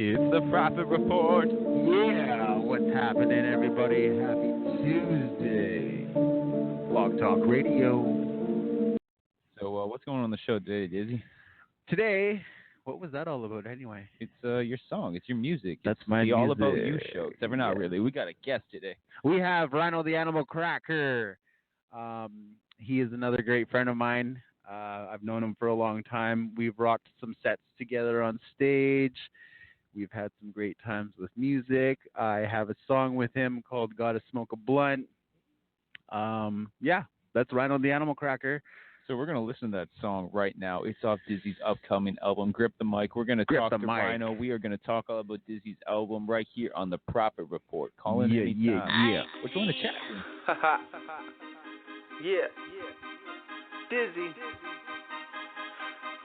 It's the Profit Report. Yeah, what's happening, everybody? Happy Tuesday. Blog Talk Radio. So, what's going on the show today, Dizzy? Today, what was that all about anyway? It's your song. It's your music. That's it's my the music. All About You show. Except for not really. We got a guest today. We have Rino the Animal Cracker. He is another great friend of mine. I've known him for a long time. We've rocked some sets together on stage. We've had some great times with music. I have a song with him called Gotta Smoke a Blunt. Yeah, that's Rino the Animal Cracker. So we're going to listen to that song right now. It's off Dizzy's upcoming album, Grip the Mic. We're going to talk to Rino. We are going to talk all about Dizzy's album right here on the Profit Report. Call in anytime. Yeah. We're doing a chat room. Yeah. Dizzy.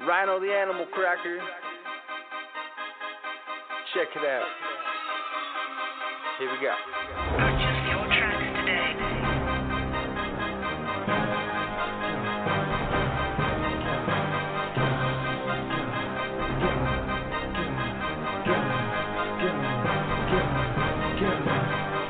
Rino the Animal Cracker. Check it out. Here we go. Purchase your tracks today.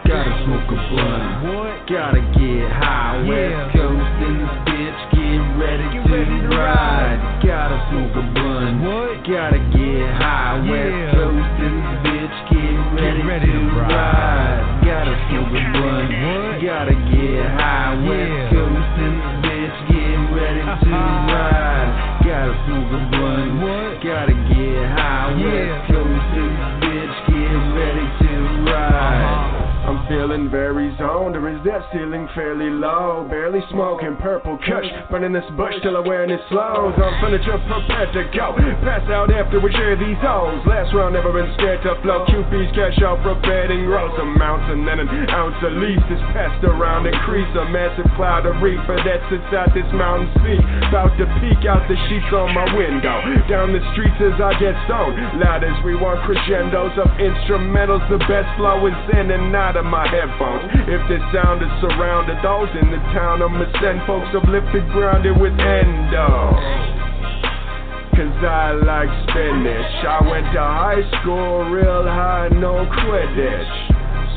Gotta smoke a blunt. What? Gotta get high. West Coast in this bitch, get ready to ride. Gotta smoke a blunt. What? Gotta get high. West Coast in this bitch, get ready to ride. Gotta smoke a blunt. What? Gotta get high. West Coast in this bitch, get ready to ride. Gotta smoke a blunt. What? Gotta get high. West Coast in this bitch, get ready to ride. I'm feeling very zoned, or is that ceiling fairly low? Barely smoking purple kush, burning this bush till awareness slows. On furniture prepared to go, pass out after we share these O's. Last round never been scared to flow, QP's cash out prepared and grows amounts. And then an ounce of leaves is passed around, increase a massive cloud of reefer that sits out this mountain sea. About to peek out the sheets on my window, down the streets as I get stoned. Loud as we want crescendos of instrumentals, the best flow is in and out of my headphones. If this sound is surrounded, those in the town I'ma send folks uplifted, grounded with endo. Cause I like spinach. I went to high school real high, no Quidditch.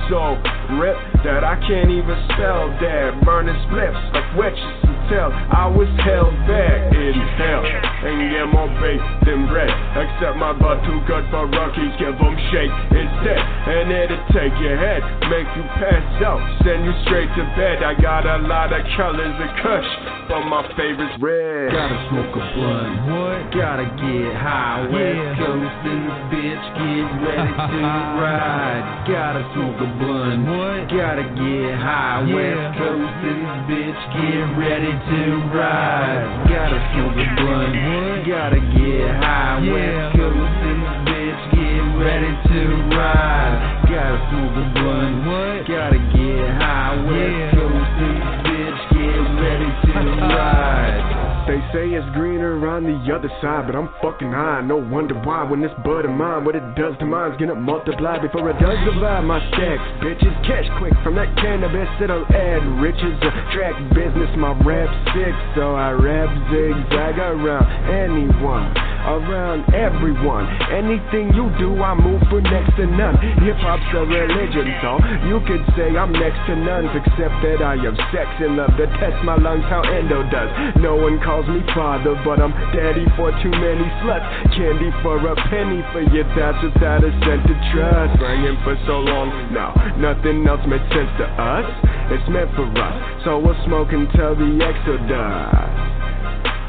So rip that I can't even spell that. Burning spliffs like witches until I was held back in hell. And get more baked than bread. Except my butt too good for rookies, give them shake instead. And it'll take your head, make you pass out, send you straight to bed. I got a lot of colors of kush, but my favorite's red. Gotta smoke a blunt. What? Gotta get high. West Coast in this bitch, get ready to ride. Gotta smoke a blunt. What? Gotta get high. West Coast in this bitch, get ready to ride. Gotta smoke a blunt. What? Gotta get high. West Coast in this bitch, get ready to ride. Gotta smoke a blunt. What? Gotta get high. West Coast in this bitch, get ready to ride. They say it's greener on the other side, but I'm fucking high. No wonder why when this bud of mine, what it does to mine's gonna multiply before it does divide my stacks. Bitches cash quick from that cannabis, it'll add riches. Track business, my rap sick, so I rap zigzag around anyone, around everyone. Anything you do, I move for next to none. Hip hop's a religion, so you could say I'm next to none, except that I have sex and love to test my lungs, how endo does. No one calls me father, but I'm daddy for too many sluts. Candy for a penny for your thoughts without a cent to trust. Praying for so long now, nothing else made sense to us. It's meant for us, so we'll smoke until the exodus.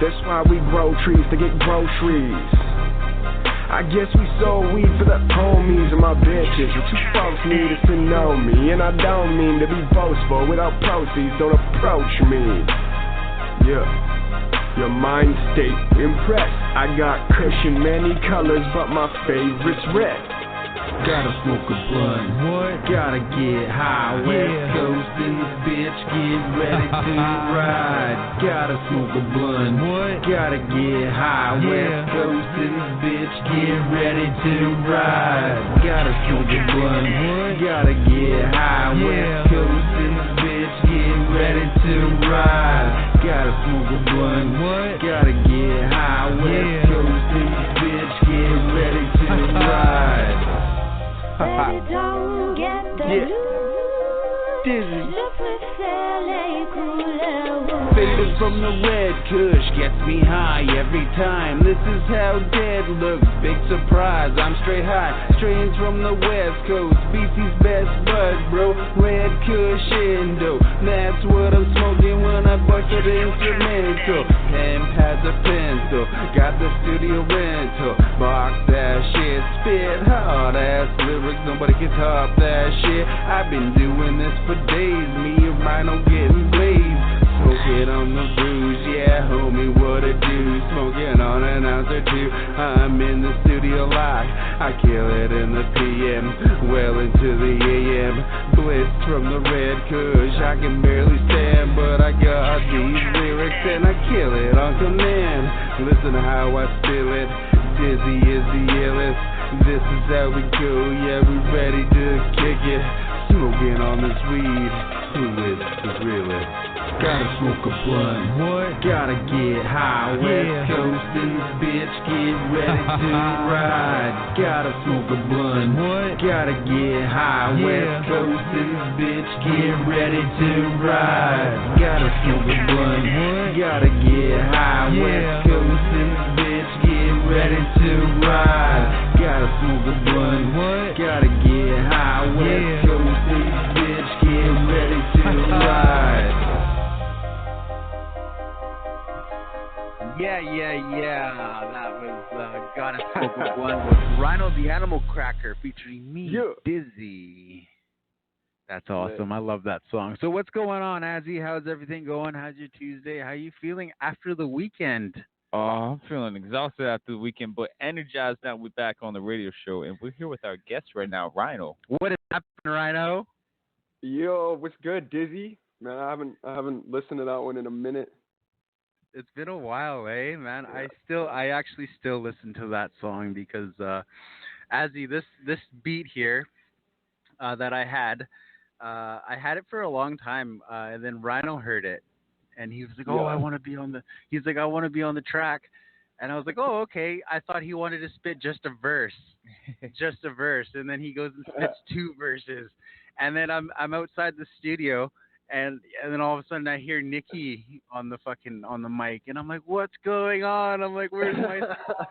That's why we grow trees to get groceries. I guess we sold weed for the homies and my bitches. But you folks need us to know me, and I don't mean to be boastful. Without proceeds, don't approach me. Yeah. Your mind state impressed. I got cushion many colors, but my favorite's red. Gotta smoke a blunt. What? Gotta get high. West Coast in this bitch, get ready to ride. Gotta smoke a blunt. What? Gotta get high. West Coast in this bitch, get ready to ride. Gotta smoke a blunt. What? Gotta get high. West Coast in this bitch, get ready to ride. Gotta smoke a blunt. What? Gotta get high. West Coast in this bitch, get ready to ride. Don't get the Dizzy. Faded from the red kush gets me high every time. This is how dead looks, big surprise. I'm straight high, strange from the west coast. BC's best bud, bro. Red kush Indo. That's what I'm smoking when I bust the instrumental. Hemp has a pencil, got the studio rental. Box that shit, spit hard ass lyrics. Nobody can top that shit. I've been doing this for days. Me and Rino getting blazed. Smoking on the booze, yeah, homie, what a do. Smoking on an ounce or two. I'm in the studio live. I kill it in the PM, well into the AM. Blitz from the red kush. I can barely stand, but I got these lyrics and I kill it on command. Listen to how I spill it. Dizzy is the illest. This is how we go, yeah, we ready to kick it. Smoking on this weed. Who is the realest? Gotta smoke a blunt. What? Gotta get high. West Coast in this bitch. Get ready to ride. Gotta smoke a blunt. What? Gotta get high. West Coast in this bitch. Get ready to ride. Gotta smoke a blunt. What? Gotta get high. West Coast in this bitch. Get ready to ride. Gotta smoke a blunt. What? Gotta get high. West Coast in this bitch. Get ready to ride. Yeah. That was Gotta Smoke a Blunt with Rino the Animal Cracker featuring me, Dizzy. That's awesome. I love that song. So what's going on, Azzy? How's everything going? How's your Tuesday? How are you feeling after the weekend? Oh, I'm feeling exhausted after the weekend, but energized now. We're back on the radio show, and we're here with our guest right now, Rino. What is happening, Rino? Yo, what's good, Dizzy? Man, I haven't listened to that one in a minute. It's been a while, man. Yeah. I actually still listen to that song because Azzy, this beat here that I had it for a long time, and then Rino heard it, and he was like, "Oh, I want to be on the." He's like, "I want to be on the track," and I was like, "Oh, okay." I thought he wanted to spit just a verse, and then he goes and spits 2 verses, and then I'm outside the studio. And then all of a sudden I hear Nikki on the mic, and I'm like, what's going on? I'm like, where's my song?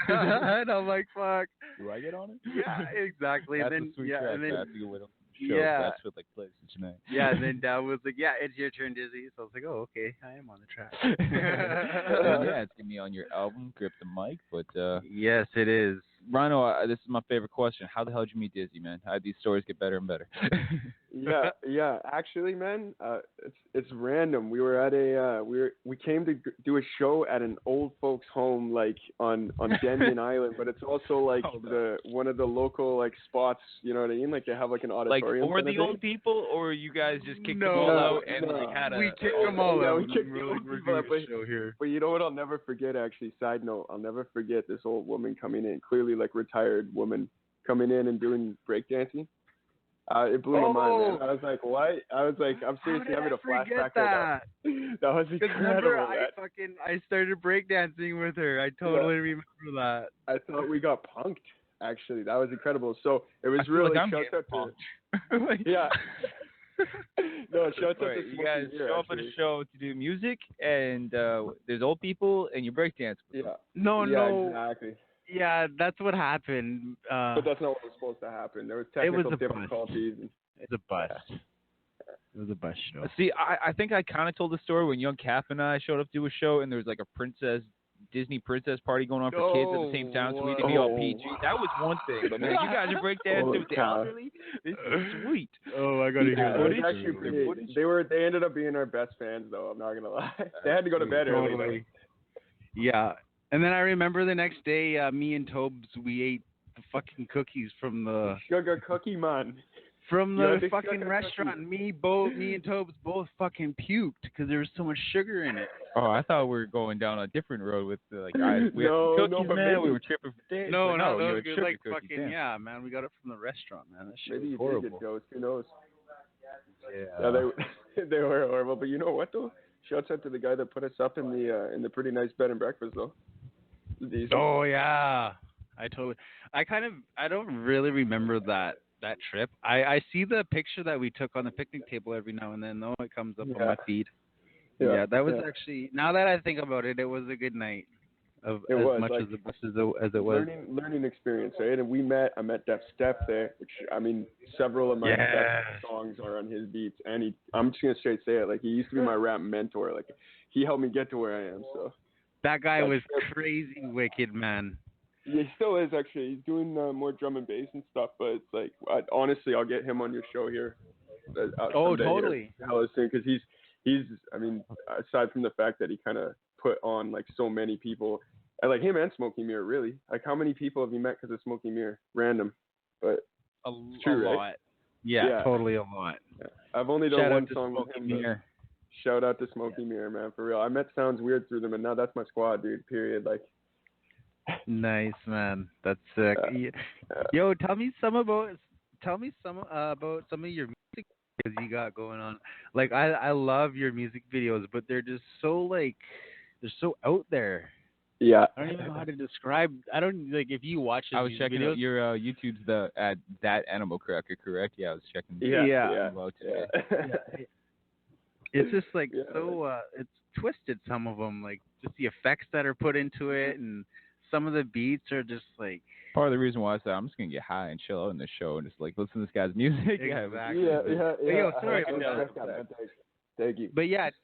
And I'm like, fuck. Do I get on it? Yeah, exactly. That's and then a sweet track. and then That's a good way to show. That's what like plays tonight. Yeah, and then Dad was like, yeah, it's your turn, Dizzy. So I was like, oh, okay, I am on the track. Yeah, it's gonna be on your album, Grip the Mic. But yes, it is. Rino, this is my favorite question. How the hell did you meet Dizzy, man? How did these stories get better and better? Yeah. Actually, man, it's random. We were at we came to do a show at an old folks' home, like on Denman Island, but it's also like one of the local like spots. You know what I mean? Like they have like an auditorium. Like for the old people, or you guys just kicked them all out and like had a. We kicked them all out. We kicked the old people out. Show here. But you know what? I'll never forget. Actually, side note, I'll never forget this old woman coming in, clearly like retired woman coming in and doing breakdancing. It blew my mind, man. I was like, what? I was like, I'm seriously having a flashback. That was incredible. Remember, I started breakdancing with her. I totally remember that. I thought we got punked. Actually, that was incredible. So it was really shout out to yeah. No, shout out to you guys show up at a show to do music, and there's old people, and you breakdance. Yeah. No. Exactly. Yeah, that's what happened. But that's not what was supposed to happen. There was technical difficulties. It was a bust. It was a bust show. See, I think I kind of told the story when Young Cap and I showed up to a show, and there was like a Disney princess party going on for kids at the same time, so we had to be all PG. That was one thing. But man, you guys are breakdancing with the elderly. This is sweet. Oh, I gotta hear that. They ended up being our best fans, though. I'm not gonna lie. They had to go to bed early. Yeah. And then I remember the next day, me and Tobes, we ate the fucking cookies from the sugar cookie man from the fucking restaurant. Me and Tobes both fucking puked because there was so much sugar in it. Oh, I thought we were going down a different road with we had cookies, man. We were tripping for days. No, it was like fucking man. We got it from the restaurant, man. That shit was horrible. Maybe you did get ghost. Who knows? Yeah, they were horrible. But you know what though? Shouts out to the guy that put us up in the pretty nice bed and breakfast though. Oh yeah, I don't really remember that that trip. I see the picture that we took on the picnic table every now and then, though. It comes up on my feed. Yeah, that was actually, now that I think about it, it was a good night. As much as it was. Learning experience, right? And I met Def Steph there, which, I mean, several of my best songs are on his beats. And I'm just going to straight say it, like, he used to be my rap mentor. Like, he helped me get to where I am, so. That guy was crazy wicked, man. Yeah, he still is, actually. He's doing more drum and bass and stuff, but it's like, honestly, I'll get him on your show here. Totally. Because he's, I mean, aside from the fact that he kind of put on, like, so many people, like him and Smokey Mirror, really. Like, how many people have you met because of Smokey Mirror? Random. But it's true, a right? lot. Yeah, totally a lot. Yeah. I've only done one song with him. Mirror. Shout out to Smokey Mirror, man, for real. I met Sounds Weird through them, and now that's my squad, dude, period. Like, nice, man. That's sick. Yo, tell me some about some of your music videos you got going on. Like, I love your music videos, but they're just so, like, they're so out there. Yeah. I don't even know how to describe. I don't, like, if you watch I was checking videos, out your YouTube's at that animal cracker, correct? Yeah, I was checking. Yeah. It's just like so. It's twisted. Some of them, like just the effects that are put into it, and some of the beats are just like. Part of the reason why I said I'm just gonna get high and chill out in the show and just like listen to this guy's music. Exactly. Yeah. Yo, sorry about that. Thank you.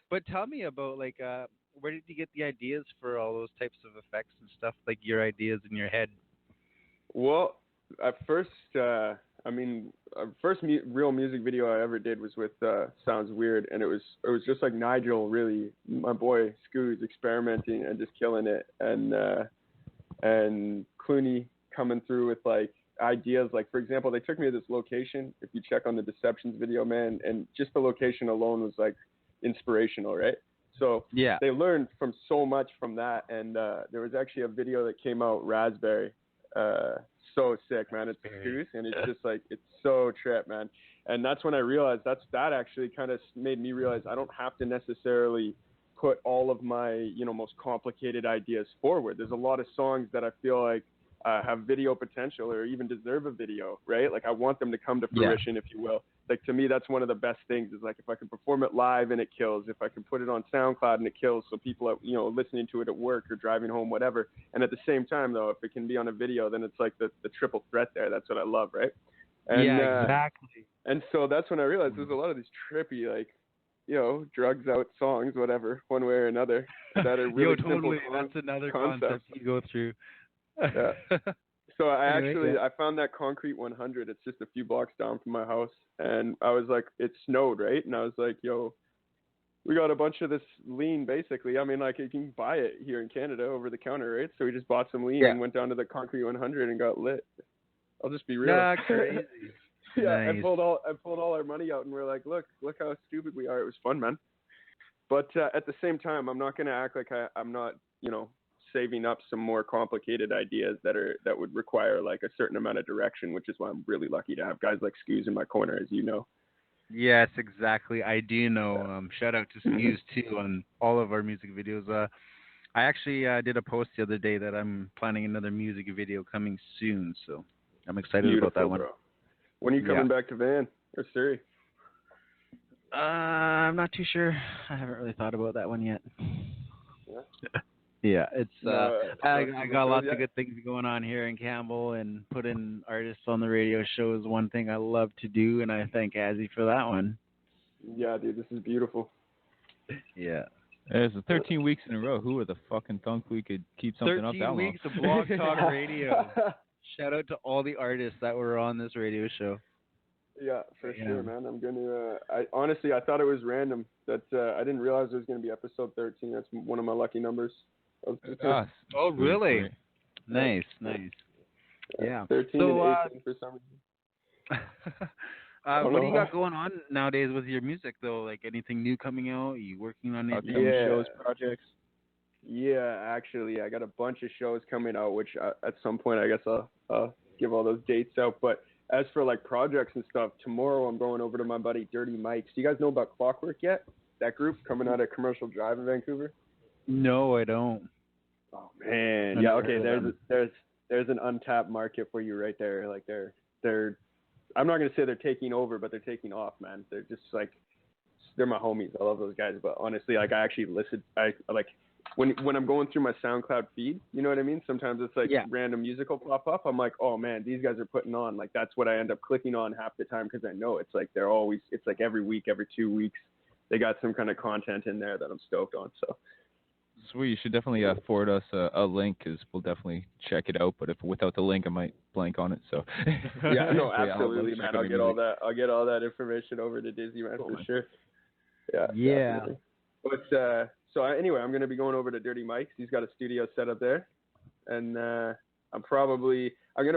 But tell me about, like, where did you get the ideas for all those types of effects and stuff? Like your ideas in your head. Well, at first, first real music video I ever did was with Sounds Weird, and it was just like Nigel, really, my boy Scoo's experimenting and just killing it, and Clooney coming through with like ideas. Like, for example, they took me to this location. If you check on the Deceptions video, man, and just the location alone was like inspirational, right? So they learned from so much from that, and there was actually a video that came out, Raspberry. So sick, man. It's Scoo's, and it's just like, it's so trip, man. And that's when I realized that actually kind of made me realize I don't have to necessarily put all of my, most complicated ideas forward. There's a lot of songs that I feel like have video potential or even deserve a video, right? Like, I want them to come to fruition, if you will. Like, to me, that's one of the best things, is like, if I can perform it live and it kills, if I can put it on SoundCloud and it kills, so people are, listening to it at work or driving home, whatever. And at the same time, though, if it can be on a video, then it's like the triple threat there. That's what I love, right? And, exactly. And so that's when I realized there's a lot of these trippy, like, drugs out songs, whatever, one way or another, that are really totally. simple That's another concepts. concept you go through. Yeah. So I found that Concrete 100. It's just a few blocks down from my house, and I was like, it snowed, right? And I was like, yo, we got a bunch of this lean, basically. I mean, like, you can buy it here in Canada over the counter, right? So we just bought some lean and went down to the Concrete 100 and got lit. I'll just be real. Nah, crazy. Yeah, nice. I pulled all our money out, and we're like, look how stupid we are. It was fun, man. But at the same time, I'm not gonna act like I'm not, saving up some more complicated ideas that would require like a certain amount of direction, which is why I'm really lucky to have guys like Scoo's in my corner, as you know. Yes, exactly. I do know. Shout out to Scoo's too on all of our music videos. I actually did a post the other day that I'm planning another music video coming soon, so I'm excited about that one. Bro. When are you coming back to Van or Surrey? I'm not too sure. I haven't really thought about that one yet. Yeah. Yeah, it's I got lots of good things going on here in Campbell, and putting artists on the radio show is one thing I love to do, and I thank Azzy for that one. Yeah, dude, this is beautiful. Yeah. It's 13 weeks in a row. Who would have fucking thunk we could keep something up that long? 13 weeks of Blog Talk Radio. Shout out to all the artists that were on this radio show. Yeah, for sure, man. I'm gonna. I thought it was random that I didn't realize it was gonna be episode 13. That's one of my lucky numbers. Oh, really? Nice. Yeah. 13 and 18 for some reason. What do you got going on nowadays with your music, though? Like, anything new coming out? Are you working on anything? Shows, projects? Yeah, actually, I got a bunch of shows coming out, which at some point I guess I'll give all those dates out. But as for like projects and stuff, tomorrow I'm going over to my buddy Dirty Mike's. Do you guys know about Clockwork yet? That group coming out of Commercial Drive in Vancouver? No, I don't. Oh man, yeah. Okay, there's an untapped market for you right there. Like they're I I'm not gonna say they're taking over, but they're taking off, man. They're just like, they're my homies. I love those guys. But honestly, like I actually listen. I like when I'm going through my SoundCloud feed. You know what I mean? Sometimes it's like random music will pop up. I'm like, oh man, these guys are putting on. Like that's what I end up clicking on half the time because I know it's like they're always. It's like every week, every 2 weeks, they got some kind of content in there that I'm stoked on. So. Sweet. You should definitely forward us a link because we'll definitely check it out. But if without the link, I might blank on it. So. Yeah, no, absolutely, man. I'll get all that information over to Dizzy, man, for sure. Yeah. Definitely. But anyway, I'm gonna be going over to Dirty Mike's. He's got a studio set up there, and I'm gonna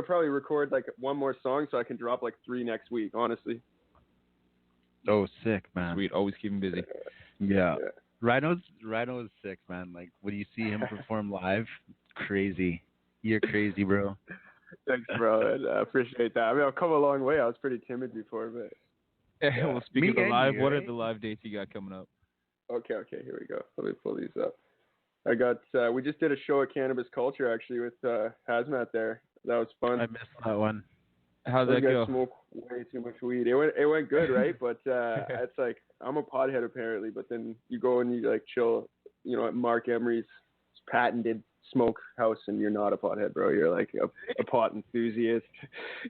probably record like one more song so I can drop like 3 next week. Honestly. Oh, sick, man. Sweet. Always keep him busy. Yeah. Rino is sick, man. Like when you see him perform live, crazy. You're crazy, bro. Thanks, bro. I appreciate that. I mean, I've come a long way. I was pretty timid before, but. Well, speaking of the live, what are the live dates you got coming up? Okay, here we go. Let me pull these up. I got. We just did a show at Cannabis Culture actually with Hazmat there. That was fun. I missed that one. How'd that go? Smoke way too much weed. It went good, right? But it's like I'm a pothead apparently. But then you go and you like chill, you know, at Mark Emery's patented smoke house, and you're not a pothead, bro. You're like a pot enthusiast.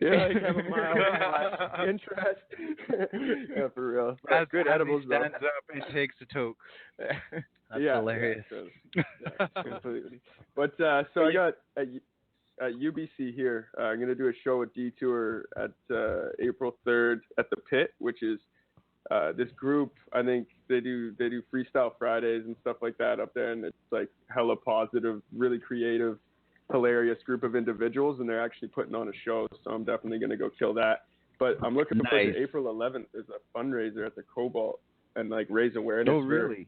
You're like have a mild interest. Yeah, for real. As good edibles, bro. Stands up and takes a toke. That's hilarious. Yeah, completely. But so I got at UBC here. I'm gonna do a show at Detour at April 3rd at the Pit, which is this group. I think they do Freestyle Fridays and stuff like that up there, and it's like hella positive, really creative, hilarious group of individuals, and they're actually putting on a show. So I'm definitely gonna go kill that. But I'm looking forward to April 11th. There's a fundraiser at the Cobalt and like raise awareness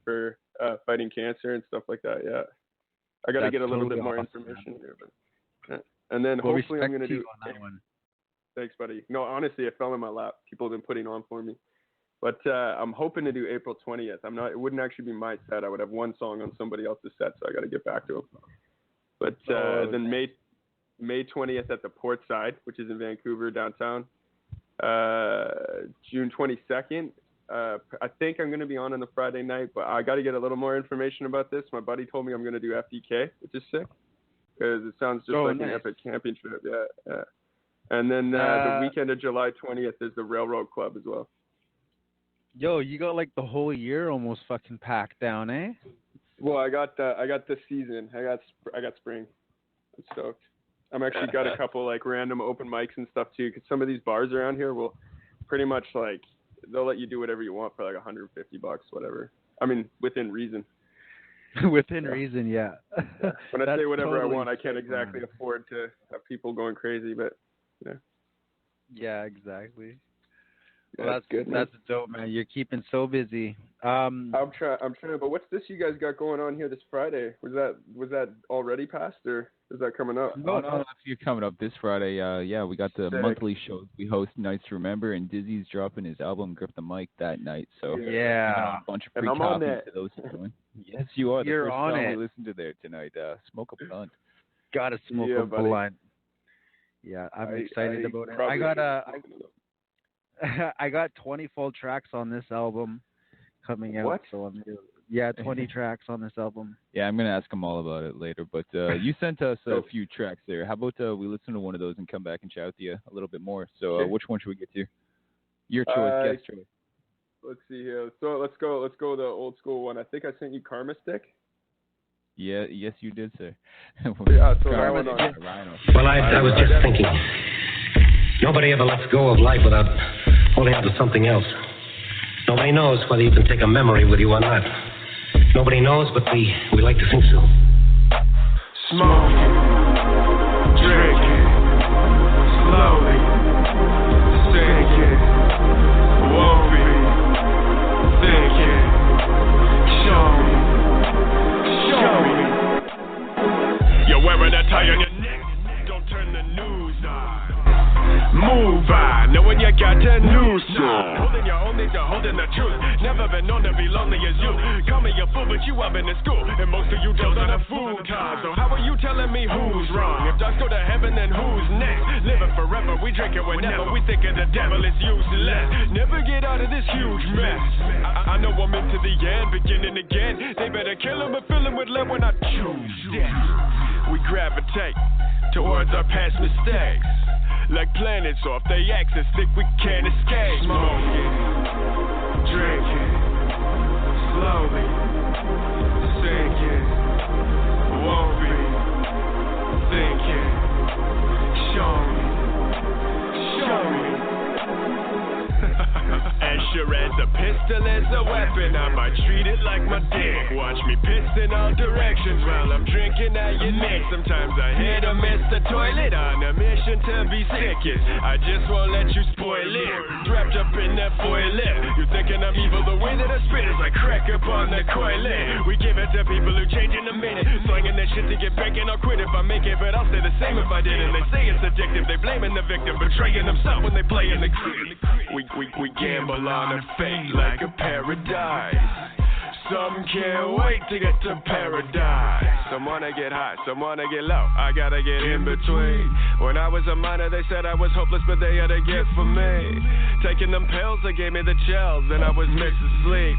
for fighting cancer and stuff like that. Yeah, I got to get a little bit more information here, but. And then hopefully I'm going to do on that one. Thanks, buddy. No, honestly, it fell in my lap. People have been putting on for me. But I'm hoping to do April 20th. It wouldn't actually be my set. I would have one song on somebody else's set, so I got to get back to them. But then May 20th at the Port Side, which is in Vancouver, downtown. June 22nd. I think I'm going to be on the Friday night, but I got to get a little more information about this. My buddy told me I'm going to do FDK, which is sick. Because it sounds just like an epic camping trip, yeah. And then the weekend of July 20th is the Railroad Club as well. Yo, you got like the whole year almost fucking packed down, eh? Well, I got this season. I got spring. I'm stoked. I'm actually got a couple like random open mics and stuff too. Because some of these bars around here will pretty much like they'll let you do whatever you want for like $150, whatever. I mean, within reason. Within reason, yeah. When I say whatever I want, I can't exactly afford to have people going crazy, but yeah. Yeah, exactly. Well, that's good. That's dope, man. You're keeping so busy. I'm trying. But what's this you guys got going on here this Friday? Was that already passed or is that coming up? No, you're coming up this Friday. Yeah, we got the monthly shows we host, Nights to Remember, and Dizzy's dropping his album Grip the Mic that night. So yeah, a bunch of free copies to those who join. Yes, you are. You're the first on song it. we listen to there tonight. Smoke a blunt. Gotta smoke a blunt. Yeah, I'm excited about it. I got 20 full tracks on this album coming out. What? So 20 tracks on this album. Yeah, I'm gonna ask them all about it later. But you sent us a few tracks there. How about we listen to one of those and come back and chat with you a little bit more? So which one should we get to? Your choice, guest choice. Let's see here. So let's go the old school one. I think I sent you Karma Stick. Yeah, yes you did, sir. Yeah, so that one on. Well, I was just thinking. Nobody ever lets go of life without holding on to something else. Nobody knows whether you can take a memory with you or not. Nobody knows, but we like to think so. Smoking, drinking, slowly sinking, woven, thinking, show me. You're wearing a tie on your neck, don't turn the news on. Move on, know when you got to lose. Holding your own things, you're holding the truth. Never been known to be lonely as you. Call me a fool, but you up in the school. And most of you deals on a full time. So how are you telling me who's wrong? If ducks go to heaven, then who's next? Living forever, we drink it whenever. We think of the devil, it's useless. Never get out of this huge mess. I know I'm into the end, beginning again. They better kill him and fill him with lead when I choose death. We gravitate towards our past mistakes. Like planets off their axis, think we can't escape. Smoking, drinking, slowly sinking. Won't be thinking. Show me. As sure as a pistol is a weapon, I might treat it like my dick. Watch me piss in all directions while I'm drinking out your neck. Sometimes I hit or miss the toilet on a mission to be sickest. I just won't let you spoil it. Wrapped up in that foil lip. You thinking I'm evil? The way that I spit is like crack upon the coilet. We give it to people who change in a minute. Slinging that shit to get back and I'll quit if I make it, but I'll stay the same if I didn't. They say it's addictive. They blaming the victim, betraying themselves when they play in the crib. We gamble on a fate like a paradise. Some can't wait to get to paradise. Some wanna get high, some wanna get low. I gotta get in between. When I was a minor, they said I was hopeless, but they had a gift for me. Taking them pills, they gave me the chills, and I was missing sleep.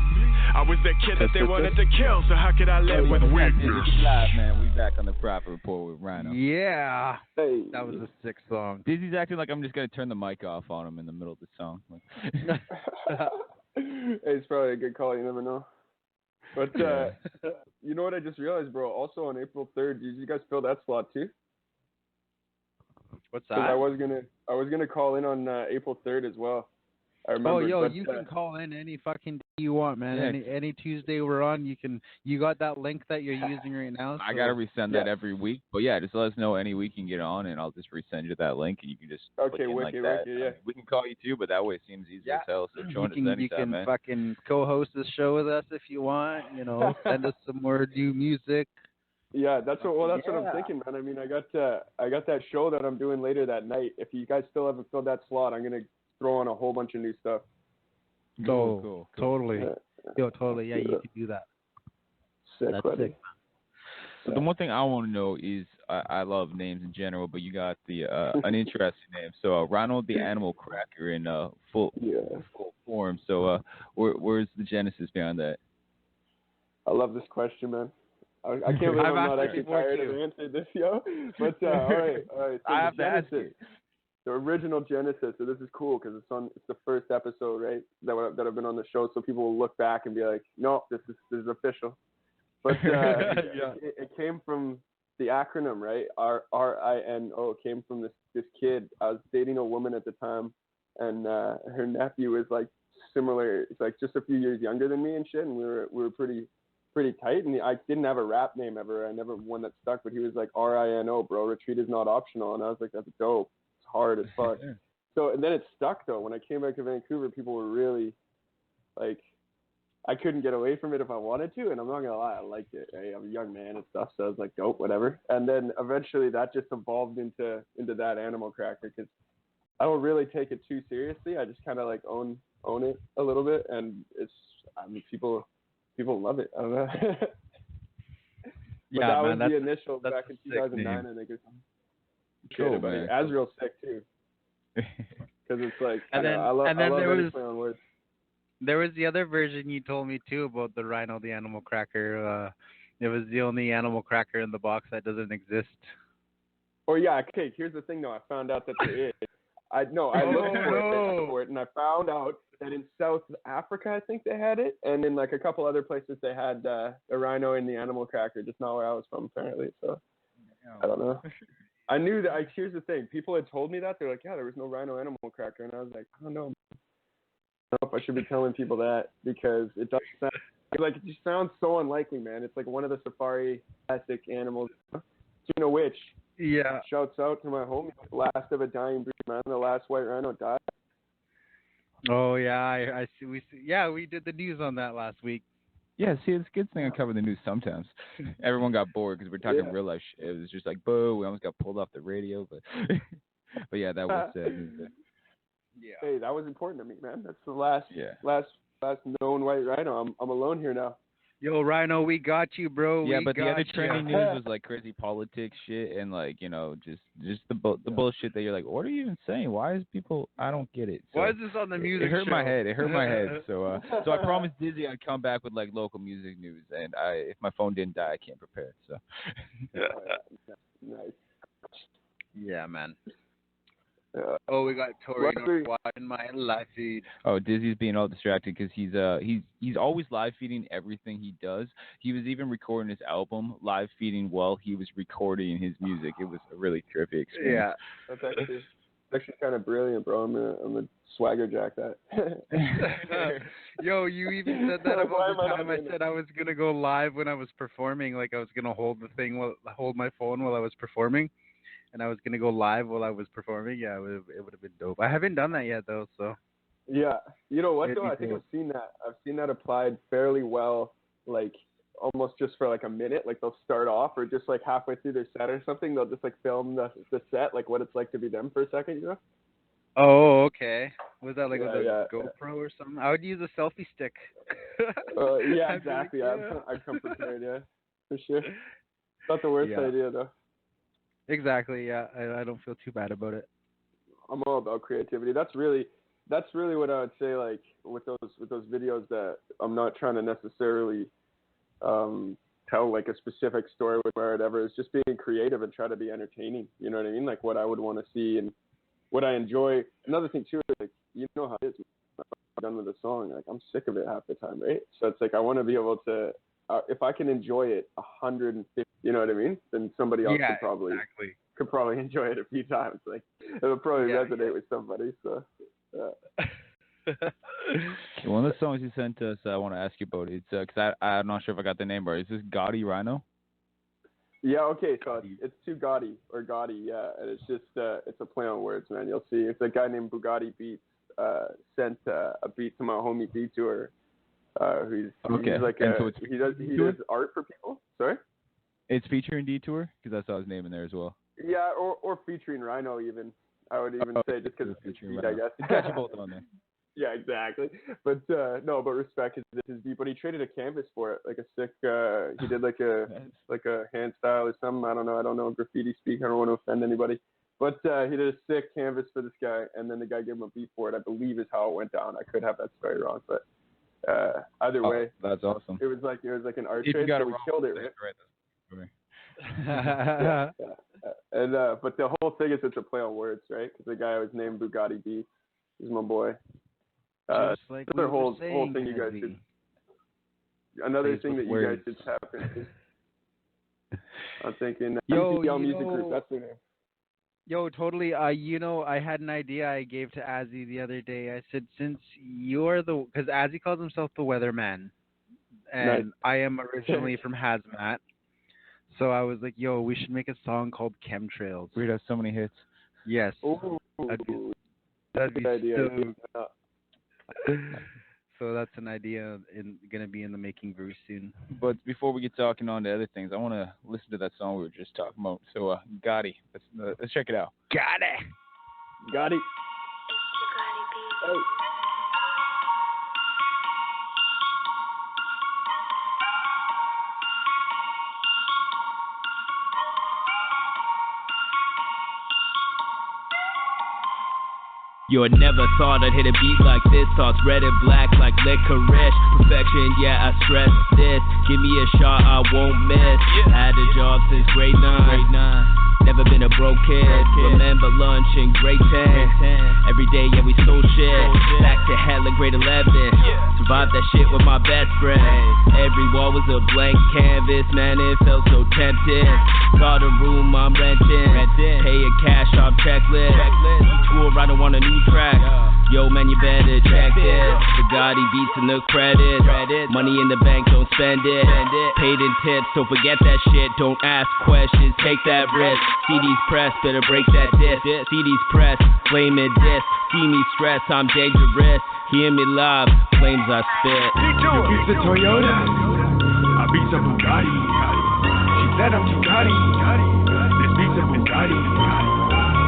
I was the kid that they wanted to kill, so how could I live with weakness? Live, man. We back on the Proper Report with Rino. Yeah. Hey. That was a sick song. Dizzy's acting like I'm just gonna turn the mic off on him in the middle of the song. Hey, it's probably a good call. You never know. But you know what I just realized, bro? Also on April 3rd, did you guys fill that slot too? What's that? I was gonna call in on April 3rd as well. I remember. You can call in any fucking day you want, man. Yeah. Any Tuesday we're on, you got that link that you're using right now. So. I gotta resend that every week, but yeah, just let us know any week you can get on, and I'll just resend you that link, and you can just okay, wicked, like that. Yeah. Yeah. We can call you too, but that way it seems easier as hell. So join us anytime, you can man. fucking co-host this show with us if you want. You know, send us some more new music. Yeah, that's what I'm thinking, man. I mean, I got that show that I'm doing later that night. If you guys still haven't filled that slot, I'm gonna throw on a whole bunch of new stuff. Cool. Totally. Yo, totally. Yeah, you can do that. Sick, that's buddy. sick. So the one thing I want to know is I love names in general, but you got the an interesting name. So Ronald the Animal Cracker in full form. So where's the genesis behind that? I love this question, man. I can't believe I'm not actually tired of answering this, yo. But all right. So I have to ask you. The original genesis. So this is cool because it's the first episode, right? That I've been on the show, so people will look back and be like, no, this is official. But it came from the acronym, right? RINO. It came from this kid. I was dating a woman at the time, and her nephew is like similar. It's like just a few years younger than me and shit, and we were pretty tight. And I didn't have a rap name ever. I never one that stuck, but he was like RINO, bro. Retreat is not optional, and I was like, that's dope. It's hard as fuck. So and then it stuck though. When I came back to Vancouver, people were really like. I couldn't get away from it if I wanted to, and I'm not gonna lie, I liked it. Right? I'm a young man and stuff, so I was like, dope, whatever. And then eventually that just evolved into that Animal Cracker because I don't really take it too seriously. I just kind of like own it a little bit, and people love it. I don't know. But yeah, that man, was the initial that's back in 2009, I think. Cool, man. Azrael's sick too, because it's like I love any play on words. There was the other version you told me too about the Rino the Animal Cracker. It was the only animal cracker in the box that doesn't exist. Oh yeah, okay. Here's the thing though. I found out that there is. I looked for it, and I found out that in South Africa, I think they had it, and in like a couple other places they had the Rino and the Animal Cracker, just not where I was from apparently. So I don't know. I knew that. Here's the thing. People had told me that. They're like, yeah, there was no Rino Animal Cracker, and I was like, I don't know. I don't know if I should be telling people that because it doesn't sound like it just sounds so unlikely, man. It's like one of the safari classic animals. You know which? Yeah. Shouts out to my homie, last of a dying breed, man. The last white rhino died. Oh yeah, I see. We did the news on that last week. Yeah, see, it's a good thing I cover the news sometimes. Everyone got bored because we're talking real life shit. It was just like, boo, we almost got pulled off the radio, but but yeah, that was hey, that was important to me, man. That's the last known white Rhino. I'm alone here now. Yo, Rhino, we got you, bro. Yeah, we but the got other you. trending news was like crazy politics shit and like, you know, just the bullshit that you're like, what are you even saying? Why is people? I don't get it. So Why is this on the music It hurt show? my head. It hurt my head. So so I promised Dizzy I'd come back with like local music news, and if my phone didn't die, I can't prepare. So. Nice. Yeah, man. Oh, we got Torino watching my live feed. Oh, Dizzy's being all distracted because he's always live feeding everything he does. He was even recording his album live feeding while he was recording his music. It was a really terrific experience. Yeah, that's actually kind of brilliant, bro. I'm gonna swagger jack that. Yo, you even said that about the time I said I was gonna go live when I was performing. Like I was gonna hold my phone while I was performing. And I was gonna go live while I was performing. Yeah, it would have been dope. I haven't done that yet though, so. Yeah, you know what though? I think I've seen that applied fairly well, like almost just for like a minute. Like they'll start off, or just like halfway through their set or something, they'll just like film the set, like what it's like to be them for a second, you know? Oh, okay. Was that like with a GoPro or something? I would use a selfie stick. Yeah, exactly. I'd come prepared. Yeah, for sure. Not the worst idea though. Exactly. Yeah, I don't feel too bad about it. I'm all about creativity. That's really what I would say. Like with those videos, that I'm not trying to necessarily tell like a specific story with or whatever. It's just being creative and try to be entertaining. You know what I mean? Like what I would want to see and what I enjoy. Another thing too, like you know how it is. I'm done with a song, like I'm sick of it half the time, right? So it's like I want to be able to. If I can enjoy it 150, you know what I mean? Then somebody else could probably enjoy it a few times. Like it'll probably resonate with somebody. So. One of the songs you sent us, I want to ask you about. It's because I'm not sure if I got the name right. Is this Gotti Rhino? Yeah. Okay. So it's too Gotti or Gotti. Yeah, and it's just it's a play on words, man. You'll see. It's a guy named Bugatti Beats sent a beat to my homie Detour. He's like he does art for people. Sorry. It's featuring Detour because I saw his name in there as well. Yeah, or featuring Rhino even. I would even say just because it's featuring Rhino. I guess. It's got you both on there. Yeah, exactly. But no, but respect his beat. But he traded a canvas for it, like a sick. He did like a hand style or something. I don't know graffiti speak. I don't want to offend anybody. But he did a sick canvas for this guy, and then the guy gave him a beat for it. I believe is how it went down. I could have that story wrong, but. Either way, that's awesome. It was like an art trade, so we killed it. Right? And but the whole thing is it's a play on words, right? Because the guy was named Bugatti Beats. He's my boy. Just like another whole thing you guys did. Another thing that you guys did happen. I'm thinking MCL Music Group. That's their name. Yo, totally. I had an idea I gave to Azzy the other day. I said, since you're because Azzy calls himself the weatherman, and I am originally from Hazmat, so I was like, yo, we should make a song called Chemtrails. We'd have so many hits. Yes. Ooh, that'd be good idea. So that's an idea going to be in the making very soon. But before we get talking on to other things, I want to listen to that song we were just talking about. So, Gotti, let's check it out. Gotti. Hey. Yo, I never thought I'd hit a beat like this. Thoughts red and black like licorice. Perfection, yeah, I stress this. Give me a shot, I won't miss. Had a job since grade 9. Never been a broke kid. Remember lunch in grade 10. Every day, yeah, we stole shit. Back to hell in grade 11. Survived that shit with my best friend. Every wall was a blank canvas. Man, it felt so tempting. Got a room I'm renting. Pay a cash off checklist. Tour right on a new track. Yo, man, you better check this. The Gotti Beats in the credit. Money in the bank, don't spend it. Paid in tips, so forget that shit. Don't ask questions, take that risk. CDs press, better break that disc. CDs press, flame it disc. See me stress, I'm dangerous. Hear me live, flames I spit. You beats a Toyota, I beats a Bugatti. She said I'm too Gotti. This beats a Bugatti.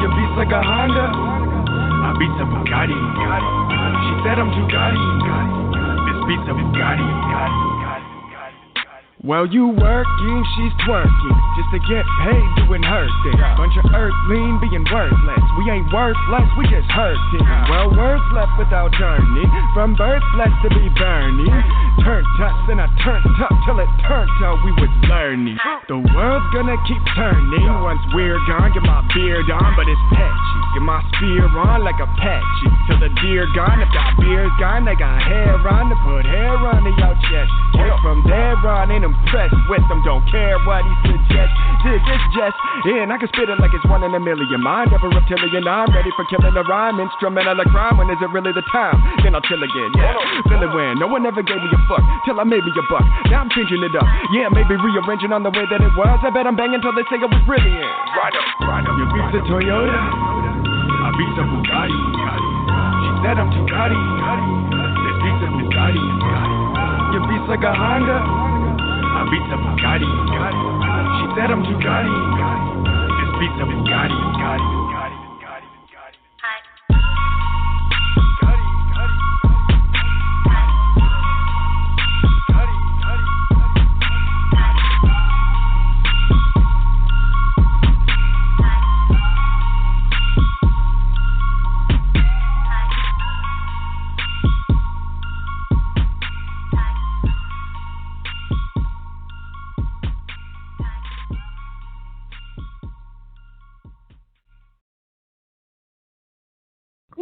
You beats like a Honda, I beat's a Bugatti. She said I'm too gaudy. This beat's a Bugatti. While you working, she's twerking just to get paid doing her thing. Bunch of earthling being worthless. We ain't worthless, we just hurting. Well, words left without turning. From birth blessed to be burning. Turned us and I turned up till it turned out we was learning. The world's gonna keep turning. Once we're gone, get my beard on, but it's patchy. Get my spear on like Apache. Till the deer gone, if that beer's gone, they got hair on to put hair on to your chest. And from there on, ain't impressed with them, don't care what he suggests. It's just, and I can spit it like it's 1 in a million. Mind of a reptilian, I'm ready for killing a rhyme. Instrumental of crime, when is it really the time? Then I'll chill again, yeah. Feel it when no one ever gave me a fuck, till I made me a buck. Now I'm changing it up, yeah, maybe rearranging on the way that it was. I bet I'm banging till they say it was brilliant. Right up. Your beat's a Toyota, I beat's a Bugatti. She said I'm too gaudy. This beat's a Bugatti. Your beat's like a Honda, I beat's a Bugatti. She said I'm too gaudy. This beat's a Bugatti.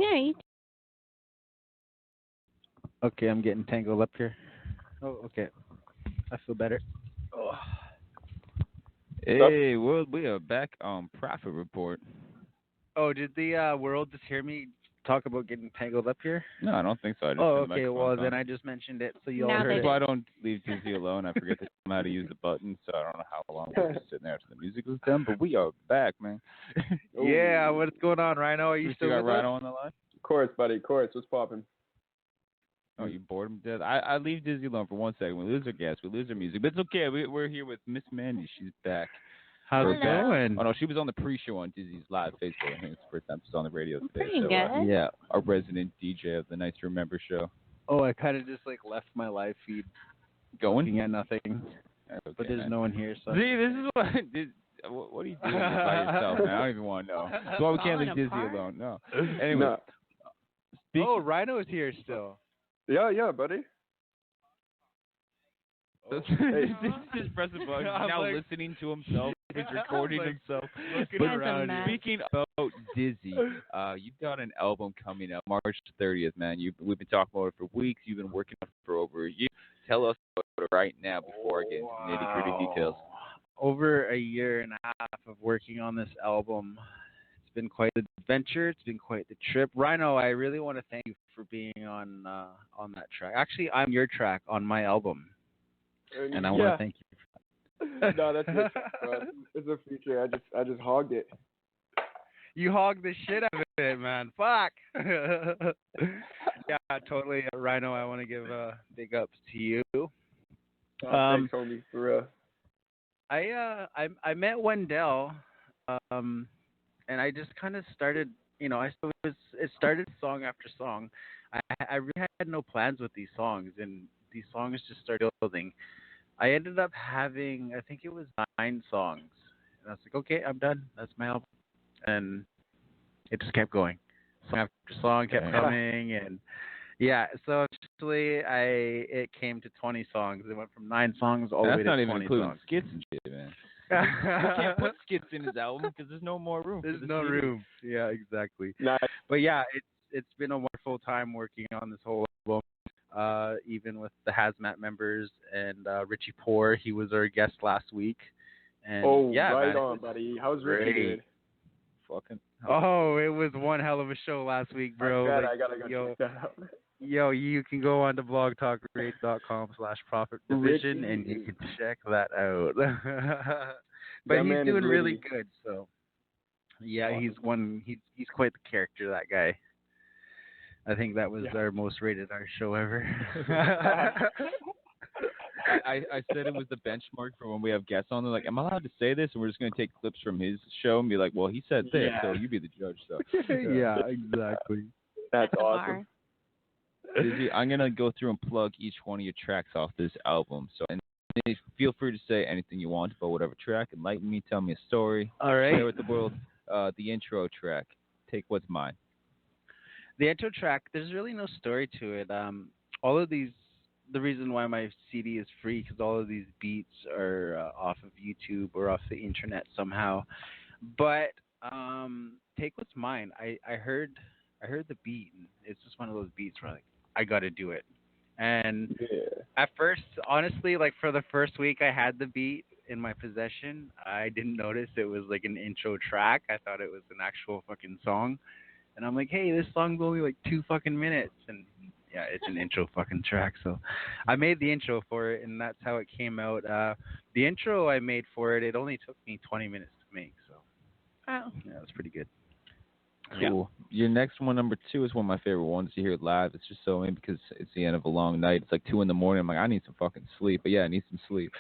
Yeah. Okay, I'm getting tangled up here. Oh, okay. I feel better. Oh. Hey, world, we are back on Profit Report. Oh, did the world just hear me talk about getting tangled up here? No, I don't think so. I just okay. Well, then I just mentioned it, so you all heard it. That's why I don't leave Dizzy alone. I forget to tell him how to use the button, so I don't know how long we're just sitting there after the music was done. But we are back, man. Yeah, what's going on, Rhino? Are you still got with Rhino us? on the line? Chorus, buddy. Chorus, what's popping? Oh, you bored him to death? I leave Dizzy alone for 1 second. We lose our guests. We lose our music. But it's okay. We're here with Miss Mandy. She's back. How's it going? Oh, no, she was on the pre-show on Dizzy's live Facebook. I think it's the first time she's on the radio today. Pretty good. Yeah, our resident DJ of the Nice to Remember show. Oh, I kind of just left my live feed going at nothing. Okay, but there's no one here, so. See, this is what are you doing by yourself, man? I don't even want to know. That's why we can't leave Dizzy alone. No. Anyway. No. Rhino is here still. Yeah, buddy. This is pressing buttons. He's now listening to himself. He's recording himself. Speaking about Dizzy, you've got an album coming out March 30th, man. We've been talking about it for weeks. You've been working on it for over a year. Tell us about it right now before I get into nitty-gritty details. Over a year and a half of working on this album. It's been quite the adventure. It's been quite the trip. Rhino, I really want to thank you for being on that track. Actually, I'm your track on my album. And I want to thank you for that. No, that's good, bro. It's a feature. I just hogged it. You hogged the shit out of it, man. Fuck. Yeah, totally. Rhino, I want to give big ups to you. Thanks, homie, for real. I met Wendell, and I just kind of started, it started song after song. I really had no plans with these songs, and these songs just started building. I ended up having, I think it was 9 songs. And I was like, okay, I'm done. That's my album. And it just kept going. Song after song kept coming. And yeah, so actually it came to 20 songs. It went from 9 songs all the way to 20 songs. That's not even including skits and shit, man. You can't put skits in his album because there's no more room. There's no room. Yeah, exactly. Nice. But yeah, it's been a wonderful time working on this whole album. Even with the Hazmat members and Richie Poor, he was our guest last week. And right on, buddy. How's Richie doing? Fucking. Oh, it was one hell of a show last week, bro. I gotta go check that out. Yo, you can go on to blogtalkradio.com/profitdivision and you can check that out. But he's doing really good, so yeah, awesome. He's quite the character, that guy. I think that was our most rated R show ever. I said it was the benchmark for when we have guests on. They're like, am I allowed to say this? And we're just going to take clips from his show and be like, well, he said this, so you be the judge. So Yeah, exactly. That's The awesome. bar. Dizzy, I'm going to go through and plug each one of your tracks off this album. So and feel free to say anything you want about whatever track. Enlighten me, tell me a story. All right. Share with the world. The intro track. Take what's mine. The intro track, there's really no story to it. All of these, the reason why my CD is free, because all of these beats are off of YouTube or off the internet somehow. But take what's mine. I heard the beat, and it's just one of those beats where like I got to do it. And at first, honestly, like for the first week I had the beat in my possession, I didn't notice it was like an intro track. I thought it was an actual fucking song. And I'm like, hey, this song's only like 2 fucking minutes. And yeah, it's an intro fucking track. So I made the intro for it, and that's how it came out. The intro I made for it, it only took me 20 minutes to make. So Oh. yeah, it was pretty good. Cool. Your next one, number 2, is one of my favorite ones to hear it live. It's just so because it's the end of a long night. It's like 2 in the morning. I'm like, I need some fucking sleep. But yeah, I need some sleep.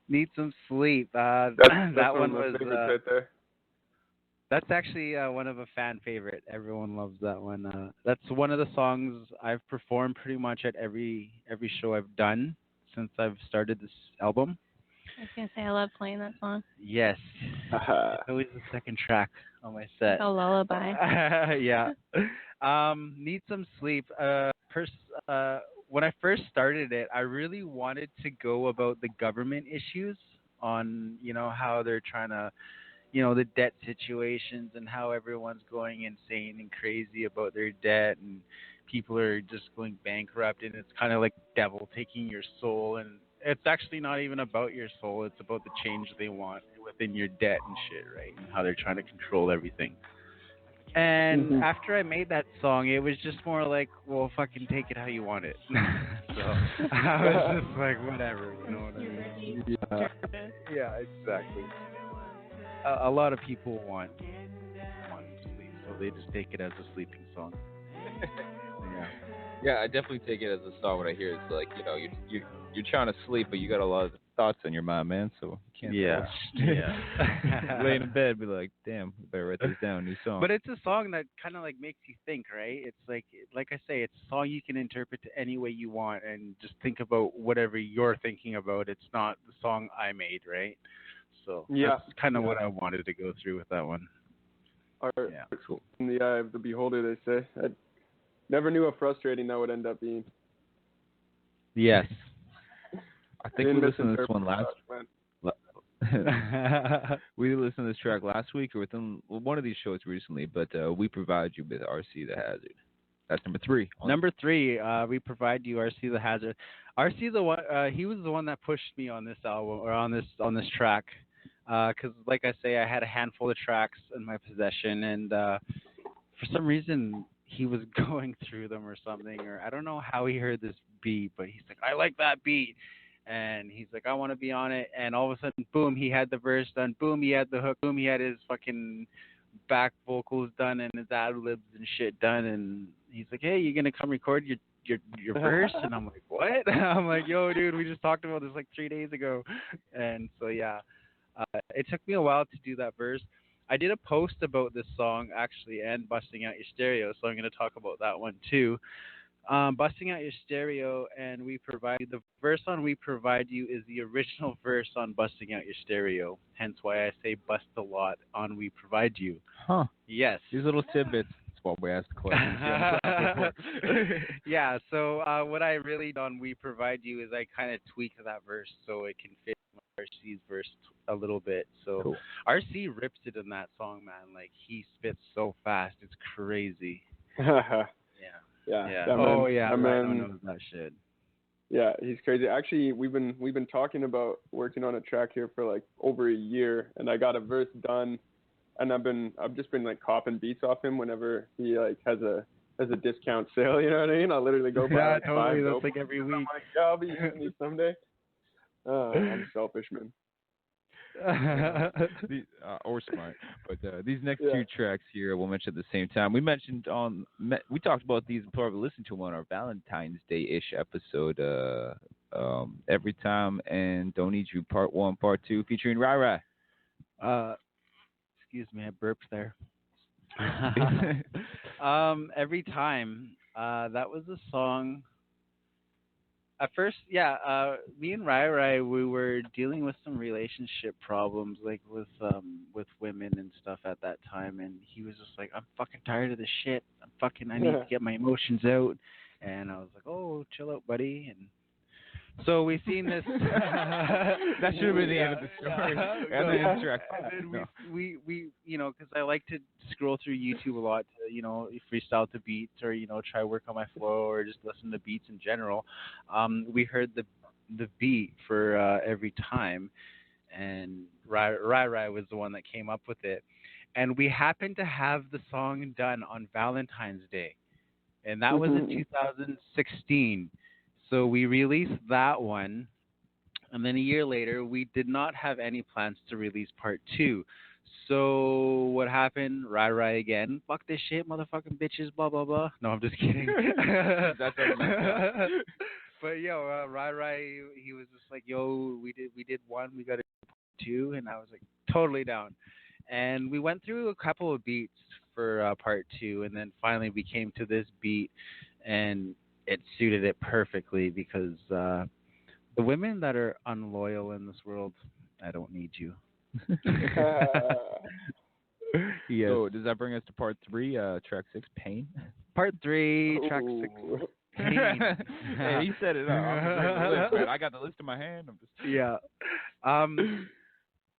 Need some sleep. That's that one one of my was favorites right there. that's actually one of a fan favorite. Everyone loves that one. That's one of the songs I've performed pretty much at every show I've done since I've started this album. I was gonna say I love playing that song. Yes. It's always the second track on my set. A lullaby. Yeah. Need some sleep. When I first started it, I really wanted to go about the government issues on, how they're trying to, the debt situations and how everyone's going insane and crazy about their debt and people are just going bankrupt, and it's kind of like devil taking your soul, and it's actually not even about your soul. It's about the change they want within your debt and shit, right? And how they're trying to control everything. And after I made that song, it was just more like, well, fucking take it how you want it. So I was just like, whatever, you know what I mean? Yeah, exactly. A lot of people want sleep, so they just take it as a sleeping song. Yeah, I definitely take it as a song when I hear it. It's like, you're trying to sleep, but you got a lot of thoughts on your mind, man. So you can't. Yeah. Lay in bed, be like, damn, we better write this down. New song. But it's a song that kind of like makes you think, right? It's like I say, it's a song you can interpret any way you want, and just think about whatever you're thinking about. It's not the song I made, right? So that's kind of what I wanted to go through with that one. Art in the eye of the beholder, they say. I never knew how frustrating that would end up being. Yes. I think we listened to this one last. We listened to this track last week or within one of these shows recently, but we provide you with RC the Hazard. That's number 3. Number 3, we provide you RC the Hazard. RC the one, he was the one that pushed me on this album or on this track, because like I say, I had a handful of tracks in my possession, and for some reason he was going through them or something, or I don't know how he heard this beat, but he's like, I like that beat. And he's like, I want to be on it. And all of a sudden, boom, he had the verse done. Boom, he had the hook. Boom, he had his fucking back vocals done and his ad libs and shit done. And he's like, hey, you gonna come record your verse? And I'm like, what? I'm like, yo, dude, we just talked about this like 3 days ago. And so yeah, it took me a while to do that verse. I did a post about this song actually, and Busting Out Your Stereo, so I'm gonna talk about that one too. Busting Out Your Stereo, and We Provide You. The verse on We Provide You is the original verse on Busting Out Your Stereo, hence why I say bust a lot on We Provide You. Huh. Yes. These little tidbits. That's what we ask the questions. Yeah, so what I really done on We Provide You is I kind of tweaked that verse so it can fit RC's verse a little bit. So cool. RC rips it in that song, man. Like, he spits so fast. It's crazy. Yeah. Oh yeah, Rino knows that shit. Yeah, he's crazy. Actually, we've been talking about working on a track here for like over a year, and I got a verse done, and I've just been like copping beats off him whenever he like has a discount sale. You know what I mean? I'll literally go buy. Yeah, like totally. 5 That's like every week. I'm like, yeah, I'll be using these someday. I'm selfish, man. Or smart, but these next 2 tracks here we'll mention at the same time. We talked about these and probably listened to them on our Valentine's Day-ish episode Every Time and Don't Need You Part 1, Part 2 featuring Rai Rai. Excuse me, I burped there. Every Time. That was a song. At first, me and Rai Rai, we were dealing with some relationship problems, like with women and stuff at that time, and he was just like, "I'm fucking tired of this shit. I need to get my emotions out." And I was like, "Oh, chill out, buddy." And so we seen this. That should have been the end of the story. And then we because I like to scroll through YouTube a lot to, freestyle to beats or, try work on my flow or just listen to beats in general. We heard the beat for Every Time, and Rai was the one that came up with it. And we happened to have the song done on Valentine's Day, and that was in 2016. So we released that one, and then a year later, we did not have any plans to release part 2. So what happened? Rai again. Fuck this shit, motherfucking bitches, blah, blah, blah. No, I'm just kidding. That's But, Rai, he was just like, yo, we did one, we got to do part 2, and I was like, totally down. And we went through a couple of beats for part 2, and then finally we came to this beat, and it suited it perfectly because the women that are unloyal in this world, I don't need you. Yes. So does that bring us to part 3, track 6, Pain? Part 3, track 6, Pain. Hey, he set it up. I'm just reading the list, man. I got the list in my hand. I'm just yeah.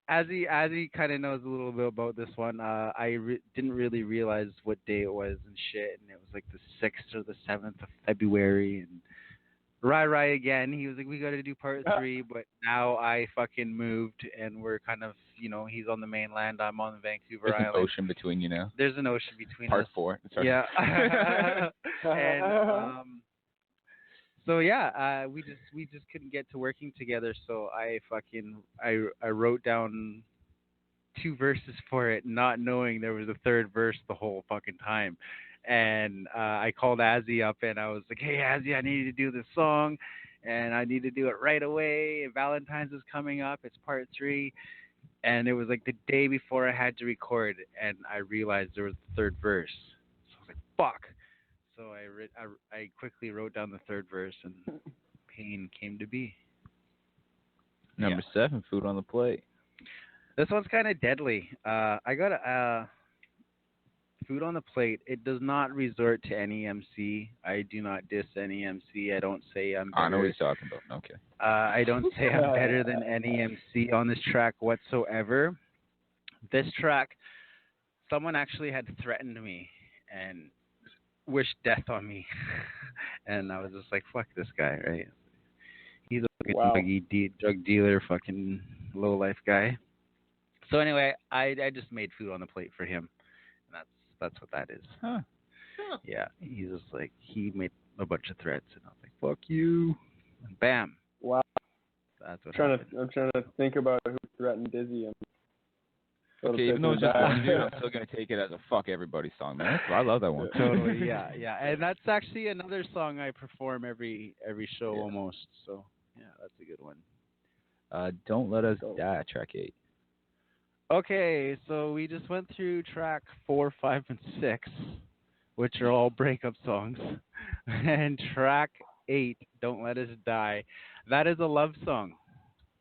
As he kind of knows a little bit about this one, I didn't really realize what day it was and shit, and it was like the 6th or the 7th of February, and Rai again, he was like, we got to do part 3, but now I fucking moved, and we're kind of, he's on the mainland, I'm on the Vancouver Island. There's an ocean between you now. There's an ocean between part us. Part 4. Sorry. Yeah. And, so we just couldn't get to working together. So I wrote down 2 verses for it, not knowing there was a 3rd verse the whole fucking time. And I called Azzy up and I was like, "Hey Azzy, I need to do this song, and I need to do it right away. Valentine's is coming up. It's part 3." And it was like the day before I had to record, and I realized there was the 3rd verse. So I was like, "Fuck." So I quickly wrote down the 3rd verse, and Pain came to be. Number 7, Food on the Plate. This one's kind of deadly. I got a Food on the Plate. It does not resort to any MC. I do not diss any MC. I don't say I'm better. I know what he's talking about. Okay. I don't say I'm better than any MC on this track whatsoever. This track, someone actually had threatened me and wished death on me. And I was just like, fuck this guy, right? He's a fucking drug dealer, fucking low-life guy. So anyway, I just made Food on the Plate for him. And that's what that is. Huh. Yeah, he's just like, he made a bunch of threats, and I was like, fuck you. And bam. Wow. That's what I'm trying to think about who threatened Dizzy. Okay, even though it's just one dude, I'm still going to take it as a fuck everybody song, man. I love that one. Totally, yeah. And that's actually another song I perform every show almost. So, yeah, that's a good one. Don't Let Us Die, track 8. Okay, so we just went through track 4, 5, and 6, which are all breakup songs. And track 8, Don't Let Us Die, that is a love song.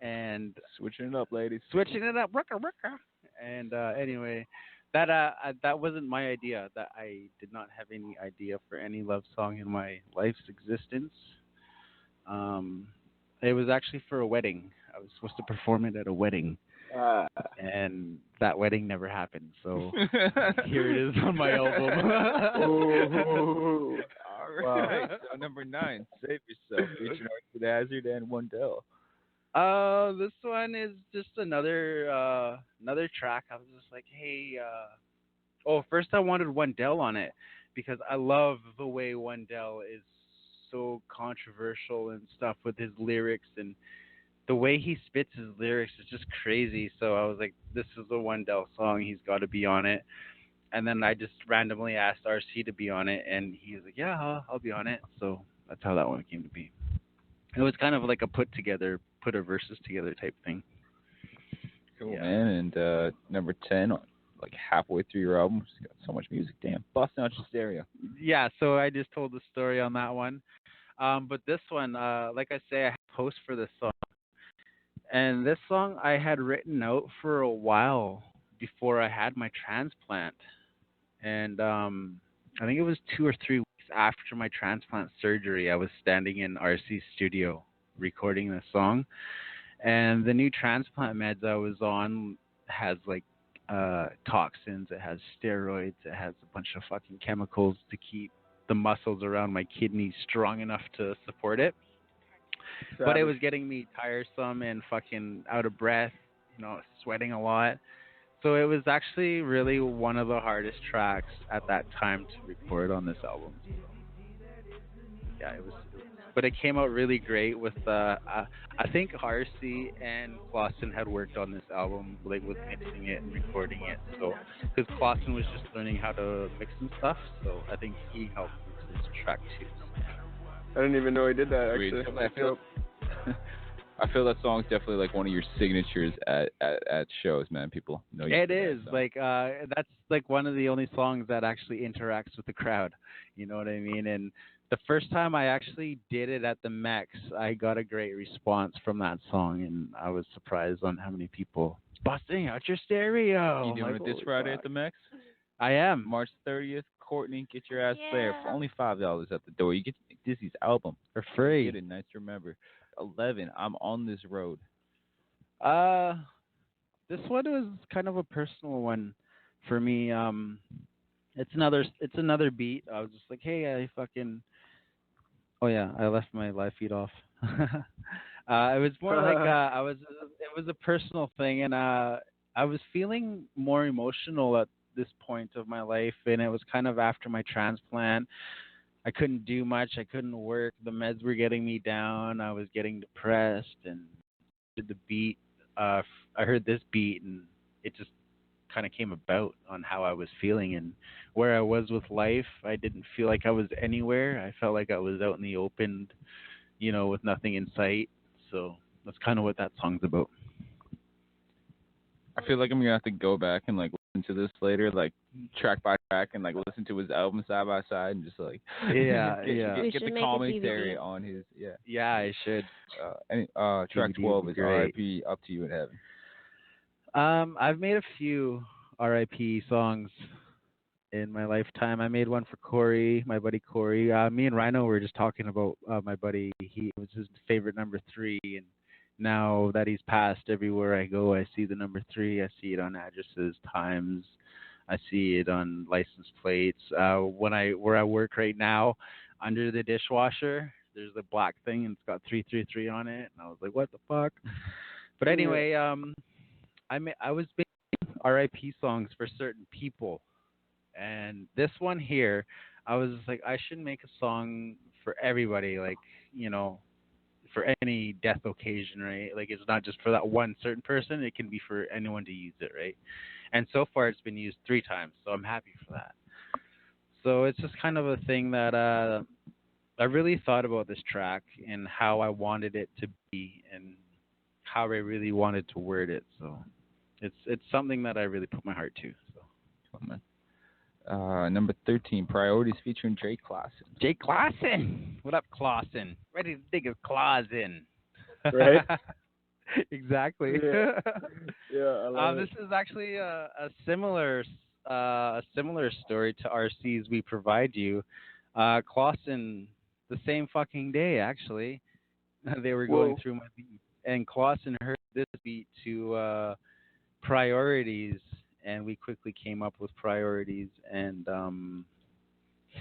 And switching it up, ladies. Switching it up, rucka. And anyway, that wasn't my idea. That I did not have any idea for any love song in my life's existence. It was actually for a wedding. I was supposed to perform it at a wedding. And that wedding never happened. So here it is on my album. All right. So number 9, Save Yourself, featuring Arthur Hazard and Wendell. This one is just another track. I was just like, hey, first I wanted Wendell on it because I love the way Wendell is so controversial and stuff with his lyrics, and the way he spits his lyrics is just crazy. So I was like, this is a Wendell song. He's got to be on it. And then I just randomly asked RC to be on it, and he was like, yeah, I'll be on it. So that's how that one came to be. It was kind of like a put a verses together type thing. Cool, Yeah. man. And number 10, like halfway through your album, it's got so much music. Damn, busting out your stereo. Yeah, so I just told the story on that one. But this one, like I say, I have a post for this song. And this song I had written out for a while before I had my transplant. And I think it was 2 or 3 weeks after my transplant surgery, I was standing in RC's studio recording this song. And the new transplant meds I was on has like toxins, it has steroids, it has a bunch of fucking chemicals to keep the muscles around my kidneys strong enough to support it. But it was getting me tiresome and fucking out of breath, sweating a lot. So it was actually really one of the hardest tracks at that time to record on this album. Yeah, it was, but it came out really great with I think RC and Clausen had worked on this album, like with mixing it and recording it. So because Clausen was just learning how to mix and stuff, so I think he helped mix this track too. I didn't even know he did that, actually. I feel that song's definitely like one of your signatures at shows, man. People know you. It is like that's like one of the only songs that actually interacts with the crowd. You know what I mean? And the first time I actually did it at the Mex, I got a great response from that song, and I was surprised on how many people busting out your stereo. You doing it this Friday at the Mex? I am. March 30th. Courtney, get your ass there for only $5 at the door. You get Dizzy's album for free. Get it nice to remember. 11. I'm on this road. This one was kind of a personal one for me. It's another beat. I was just like, hey, I fucking. Oh yeah, I left my live feed off. It was more like it was a personal thing, and I was feeling more emotional at this point of my life, and it was kind of after my transplant. I couldn't do much. I couldn't work. The meds were getting me down. I was getting depressed, and did the beat. I heard this beat, and it just kind of came about on how I was feeling and where I was with life. I didn't feel like I was anywhere. I felt like I was out in the open, with nothing in sight. So that's kind of what that song's about. I feel like I'm gonna have to go back and like listen to this later, like track by track, and like listen to his album side by side, and just like get the commentary on his Yeah, I should. Track 12 is R.I.P. Up to You in Heaven. I've made a few R.I.P. songs in my lifetime. I made one for Corey, my buddy Corey. Me and Rino were just talking about my buddy. He was his favorite number 3, and now that he's passed, everywhere I go, I see the number 3. I see it on addresses, times. I see it on license plates. Where I work right now, under the dishwasher, there's a black thing, and it's got 333 on it. And I was like, what the fuck? But anyway, I was making R.I.P. songs for certain people, and this one here, I was just like, I should make a song for everybody, like, for any death occasion, right? Like, it's not just for that one certain person. It can be for anyone to use it, right? And so far, it's been used 3 times, so I'm happy for that. So it's just kind of a thing that I really thought about this track and how I wanted it to be and how I really wanted to word it. So it's something that I really put my heart to. So, cool, man. Number 13, Priorities featuring Jay Clausen. Jay Clausen! What up, Clausen? Ready to dig his claws in. Right? Exactly. Yeah, I love this is actually a similar story to RC's We Provide You. Clausen, the same fucking day, actually, they were going through my beat, and Clausen heard this beat to Priorities, and we quickly came up with Priorities, and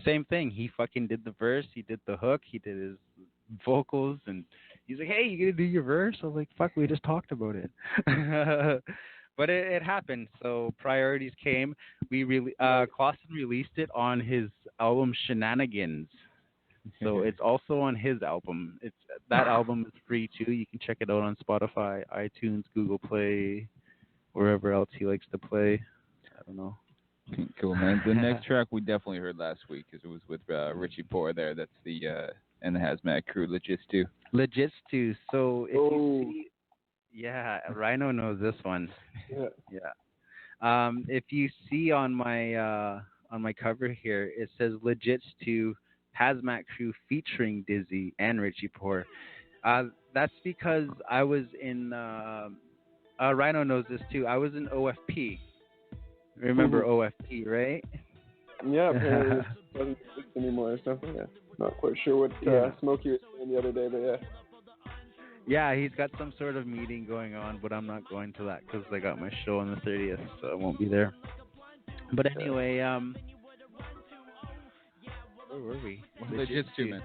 same thing. He fucking did the verse, he did the hook, he did his vocals, and he's like, hey, you gonna do your verse? I was like, fuck, we just talked about it. But it happened. So Priorities came. Clausen released it on his album Shenanigans. So it's also on his album. That album is free too. You can check it out on Spotify, iTunes, Google Play, wherever else he likes to play. I don't know. Cool, man. The next track we definitely heard last week because it was with Richie Poor there. That's the and the Hazmat Crew, Logist too. Legit too. So if you see, yeah, Rhino knows this one. Yeah. If you see on my cover here, it says Legits to Hazmat Crew featuring Dizzy and Richie Poor. That's because I was in. Rhino knows this too. I was in OFP. Remember OFP, right? Yeah, apparently it doesn't exist anymore or something. Yeah. Not quite sure what Smokey was saying the other day, but yeah. Yeah, he's got some sort of meeting going on, but I'm not going to that because I got my show on the 30th, so I won't be there. But anyway, where were we? Legit too, man.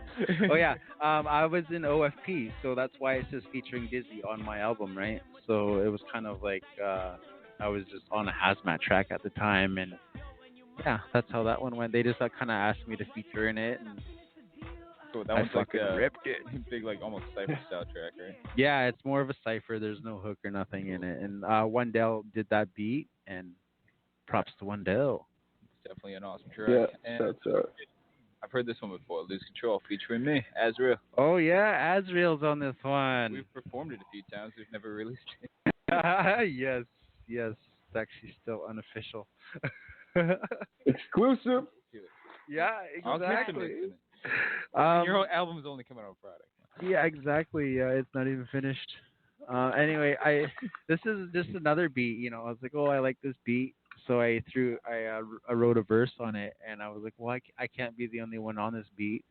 Oh yeah, I was in OFP, so that's why it says featuring Dizzy on my album, right? So it was kind of like I was just on a hazmat track at the time, and yeah, that's how that one went. They just kind of asked me to feature in it, and so that one's like ripped it. Big, like almost cypher style track, right? Yeah, it's more of a cipher. There's no hook or nothing in it, and Wendell did that beat, and props to Wendell. It's definitely an awesome track. Yeah, and that's I've heard this one before. Lose Control featuring me, Azrael. Oh yeah, Azrael's on this one. We've performed it a few times. We've never released it. yes. It's actually still unofficial. Exclusive. Yeah, exactly. Your whole album's only coming out on Friday. Yeah, exactly. Yeah, it's not even finished. Anyway, this is just another beat. You know, I was like, oh, I like this beat, so I wrote a verse on it, and I was like, well, I can't be the only one on this beat.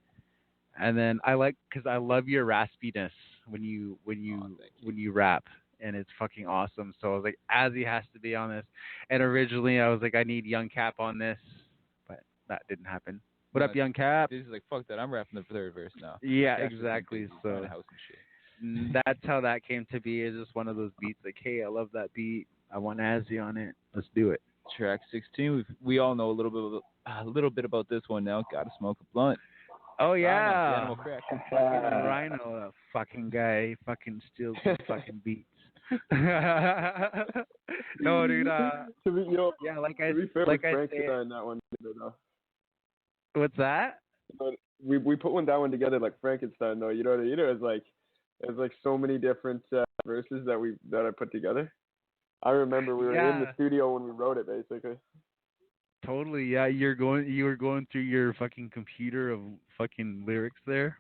And then because I love your raspiness when you rap, and it's fucking awesome. So I was like, Azzy has to be on this. And originally I was like, I need Young Cap on this, but that didn't happen. What up, Young Cap? This is like, fuck that. I'm rapping the third verse now. Yeah, exactly. So that's how that came to be. It's just one of those beats like, hey, I love that beat. I want Azzy on it. Let's do it. Track 16. We all know a little bit about this one now. Gotta Smoke a Blunt. Oh yeah, Animal Crack. Rhino, that fucking guy, he fucking steals the fucking beats. No, dude. Yeah, like I Frank say. and that one. What's that? We put that one together like Frankenstein, though. You know what I mean? It was so many different verses that I put together. I remember we were in the studio when we wrote it, basically. Totally, yeah. You were going through your fucking computer of fucking lyrics there.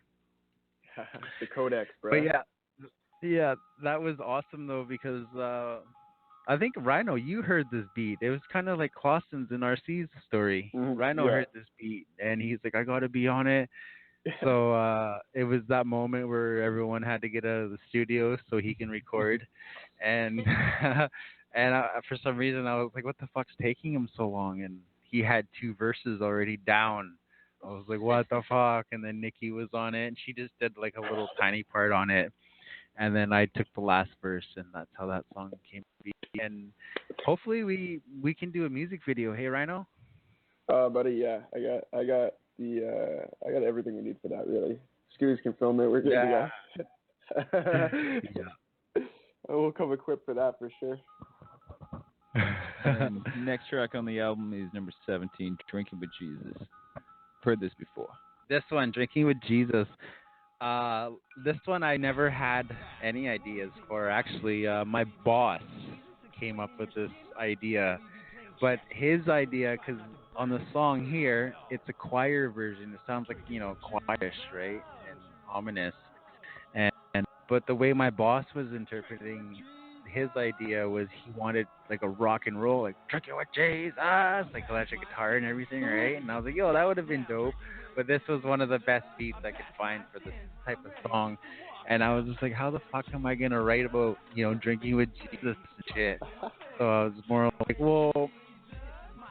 The codex, bro. But yeah, that was awesome though because I think Rhino, you heard this beat. It was kind of like Clausen's in RC's story. Mm-hmm. Rhino heard this beat and he's like, I gotta be on it. So it was that moment where everyone had to get out of the studio so he can record, and for some reason I was like, what the fuck's taking him so long? And he had 2 verses already down. I was like, what the fuck? And then Nikki was on it, and she just did like a little tiny part on it. And then I took the last verse, and that's how that song came to be. And hopefully we can do a music video. Hey, Rhino? Buddy, yeah, I got everything we need for that. Really, Scoos can film it. We're good to go. Yeah. We'll come equipped for that for sure. And next track on the album is number 17, Drinking with Jesus. Heard this before. This one, Drinking with Jesus. This one I never had any ideas for. Actually, my boss came up with this idea, but his idea, because on the song here, it's a choir version. It sounds like, choirish, right, and ominous. But the way my boss was interpreting his idea was he wanted like a rock and roll, like Drinking with Jesus, like electric guitar and everything, right? And I was like, yo, that would have been dope. But this was one of the best beats I could find for this type of song. And I was just like, how the fuck am I going to write about, drinking with Jesus and shit? So I was more like, well,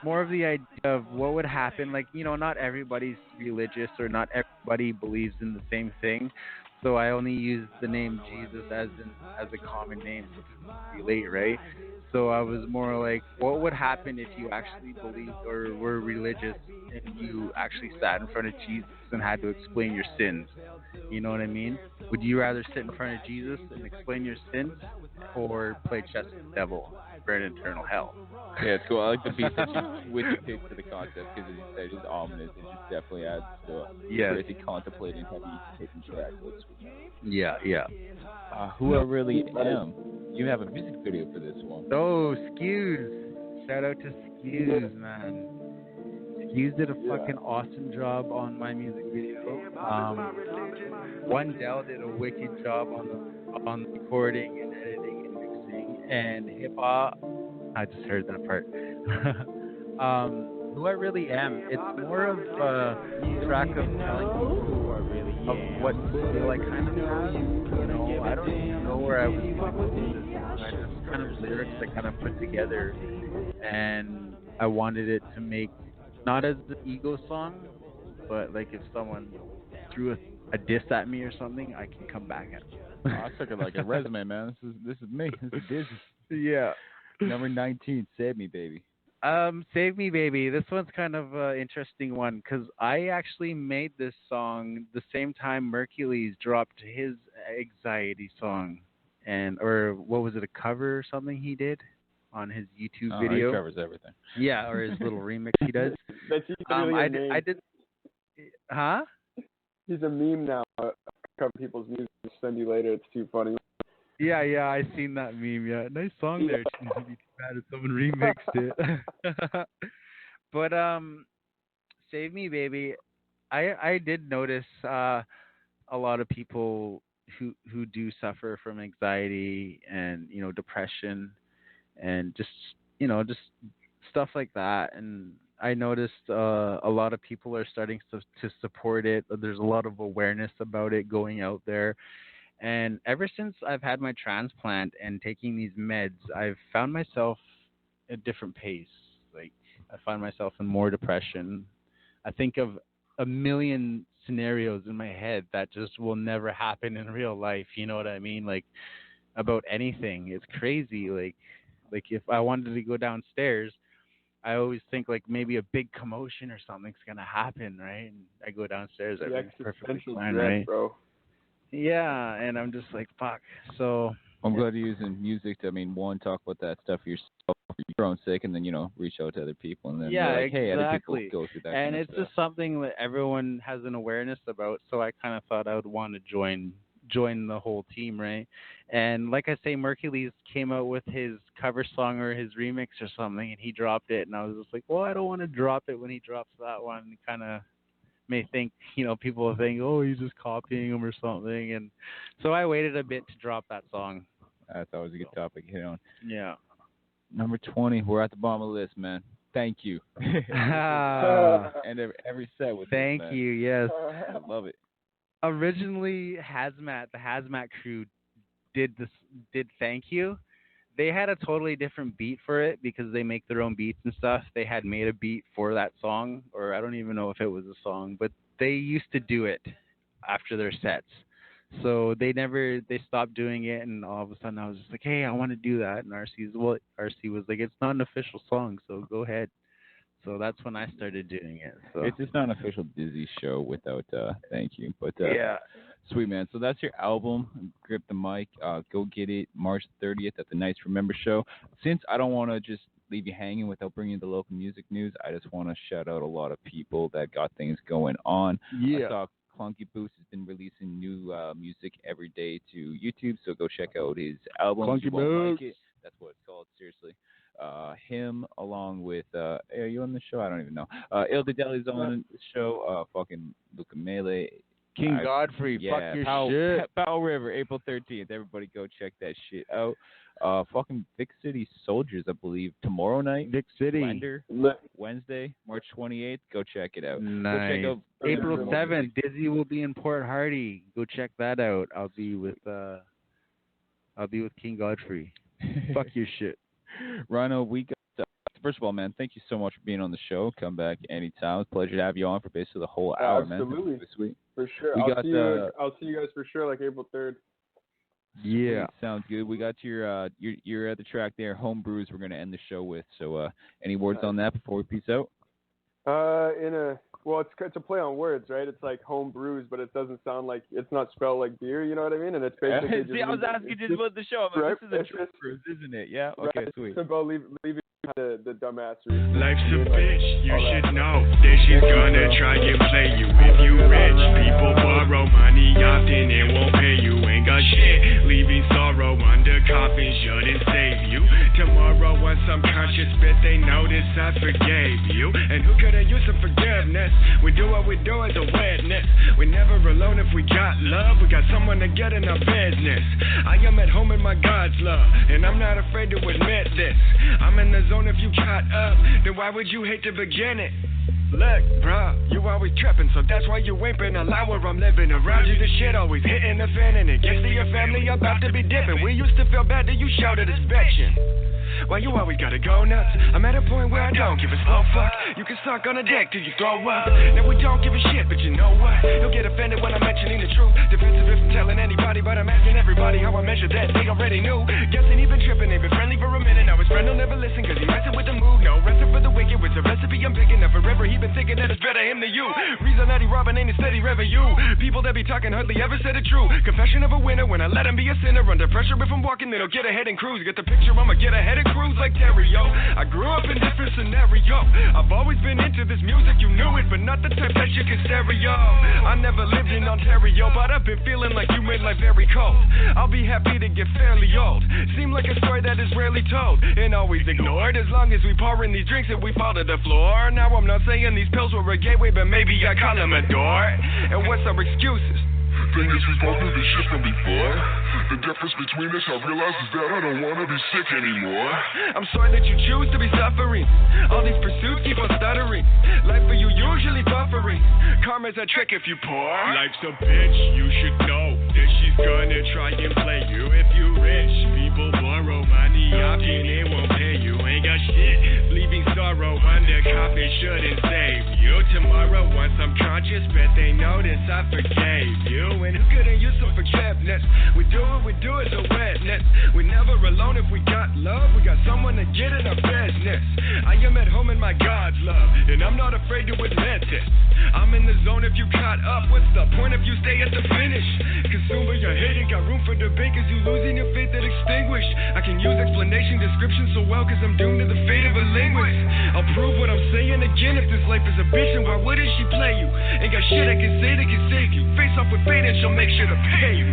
more of the idea of what would happen. Like, not everybody's religious or not everybody believes in the same thing. So I only use the name Jesus as a common name so people relate, right? So I was more like, what would happen if you actually believed or were religious and you actually sat in front of Jesus and had to explain your sins. You know what I mean? Would you rather sit in front of Jesus and explain your sins, or play chess with the devil, burn in eternal hell? Yeah, it's cool. I like the beat that you with the pick to the concept because, as you said, it's ominous. It just definitely adds to a crazy contemplating heavy hitting track. Yeah, yeah. Who I Really Am. You have a music video for this one. Oh, Skews. Shout out to Skews, man. Skews did a fucking awesome job on my music video. Wendell did a wicked job on the recording and editing and mixing. And Hip Hop, I just heard that part. Who I Really Am. It's more of a track of telling people of what skill I kind of have. You know, I don't even know where I was going with this. I just kind of lyrics I kind of put together, and I wanted it to make not as the ego song, but like if someone threw a diss at me or something, I can come back at them. I took it like a resume, man. This is me. This is Disney. Yeah. Number 19, Save Me, Baby. Save Me Baby. This one's kind of an interesting one because I actually made this song the same time Mercules dropped his Anxiety song, or what was it, a cover or something he did on his YouTube video. He covers everything. Yeah, or his little remix he does. That's really I did. Huh? He's a meme now. Cover people's music. I'll send you later. It's too funny. Yeah, I seen that meme. Yeah, nice song there. It's gonna be too bad if someone remixed it. But Save Me Baby, I did notice a lot of people who do suffer from anxiety and depression and just stuff like that. And I noticed a lot of people are starting to support it. There's a lot of awareness about it going out there. And ever since I've had my transplant and taking these meds, I've found myself at a different pace. Like, I find myself in more depression. I think of a million scenarios in my head that just will never happen in real life. You know what I mean? Like, about anything. It's crazy. Like if I wanted to go downstairs, I always think like maybe a big commotion or something's going to happen, right? And I go downstairs, everything's perfectly fine, right? Bro. Yeah, and I'm just like, fuck. So I'm glad you're using music to, one, talk about that stuff for yourself, for your own sake, and then, reach out to other people. And then like, hey, other people go through that. And kind it's of stuff. just something that everyone has an awareness about. So I kind of thought I would want to join the whole team, right? And like I say, Mercules came out with his cover song or his remix or something, and he dropped it. And I was just like, well, I don't want to drop it when he drops that one. Kind of may think, people will think, oh, he's just copying him or something. And so I waited a bit to drop that song. That's always a good topic to hit on. Yeah. Number 20, we're at the bottom of the list, man. Thank you. And every set with Thank this, man. you, yes. I love it. Originally, the Hazmat crew did Thank You. They had a totally different beat for it because they make their own beats and stuff. They had made a beat for that song, or I don't even know if it was a song, but they used to do it after their sets. So they stopped doing it, and all of a sudden I was just like, hey, I want to do that. And RC was like, it's not an official song, so go ahead. So that's when I started doing it. So. It's just not an official Dizzy show without Thank You. But yeah. Sweet, man. So that's your album, Grip the Mic. Go get it March 30th at the Nights Remember show. Since I don't want to just leave you hanging without bringing the local music news, I just want to shout out a lot of people that got things going on. Yeah. I saw Clunky Boost has been releasing new music every day to YouTube, so go check out his album. Clunky Boost. Like it. That's what it's called, seriously. Him along with are you on the show? I don't even know. Il Deli's on the show. Fucking Luca Mele. King Godfrey, fuck your shit. Powell River, April 13th. Everybody go check that shit out. Fucking Vic City Soldiers, I believe, tomorrow night. Vic City. Blender, Wednesday, March 28th. Go check it out. Nice. Go check out April 7th, Dizzy will be in Port Hardy. Go check that out. I'll be with King Godfrey. Fuck your shit. Rino, we got. First of all, man, thank you so much for being on the show. Come back anytime. It's a pleasure to have you on for basically the whole hour, man. Absolutely. Sweet. For sure. I'll see you guys for sure, like April 3rd. Yeah. Sounds good. We got your other track there, Home Brews, we're going to end the show with. So any words on that before we peace out? In a Well, it's a play on words, right? It's like home brews, but it doesn't sound like, it's not spelled like beer, you know what I mean? And it's basically See, I was asking just about the show. I'm like, this is a true cruise, isn't it? Yeah? Okay, right, sweet. It's about leaving the dumbassery. Life's a bitch, you should know that she's gonna try and play you. If you rich, people borrow money often and won't pay you. Ain't got shit, leaving sorrow under coffin shouldn't save you. Tomorrow once I'm conscious, bet they notice I forgave you. And who could've used some forgiveness? We do what we do as a witness. We never alone if we got love. We got someone to get in our business. I am at home in my God's love, and I'm not afraid to admit this. I'm in the zone if you caught up, then why would you hate to begin it? Look, bro, you always tripping, so that's why you ain't been allowed where I'm living. Around you, the shit always hitting the fan, and it gets to your family about to be dipping. We used to feel bad that you shouted inspection. Why you always gotta go nuts? I'm at a point where I don't give a slow fuck. You can suck on a dick till you throw up. Now we don't give a shit, but you know what? You'll get offended when I'm mentioning the truth. Defensive if I'm telling anybody, but I'm asking everybody how I measure that. They already knew. Guessing even tripping, ain't been friendly for a minute. Now his friend will never listen, cause he messing with the mood. No recipe for the wicked, it's a recipe I'm picking up forever. He been thinking that it's better him than you. Reason that he robbing ain't a steady revenue. People that be talking hardly ever said it true. Confession of a winner when I let him be a sinner. Under pressure if I'm walking, they don't get ahead and cruise. Get the picture, I'ma get ahead and cruise like Terrio. I grew up in different scenario. I've always been into this music, you knew it, but not the type that you can stereo. I never lived in Ontario, but I've been feeling like you made life very cold. I'll be happy to get fairly old. Seem like a story that is rarely told and always ignored. As long as we pour in these drinks and we fall to the floor. Now I'm not saying these pills were a gateway, but maybe I call them a door. And what's our excuses? Thing is, we've all through this shit from before. The difference between us, I realize, is that I don't wanna be sick anymore. I'm sorry that you choose to be suffering. All these pursuits keep on stuttering. Life for you usually buffering. Karma's a trick if you pour. Life's a bitch, you should know that she's gonna try and play you. If you rich, people borrow money often, they won't pay you. Ain't got shit, leaving sorrow under coffin shouldn't save you. Tomorrow, once I'm conscious, bet they notice I forgave you. And who couldn't use some forgiveness? We do what we do as a witness. We're never alone if we got love. We got someone to get in our business. I am at home in my God's love, and I'm not afraid to admit it. I'm in the zone if you caught up. What's the point if you stay at the finish? Consumed by your hate, ain't got room for debate, cause you losing your faith that extinguished. I can use explanation, description so well, cause I'm doomed to the fate of a linguist. I'll prove what I'm saying again. If this life is a bitch, then why wouldn't she play you? Ain't got shit I can say that can save you. Face off with fate and she'll make sure to pay you.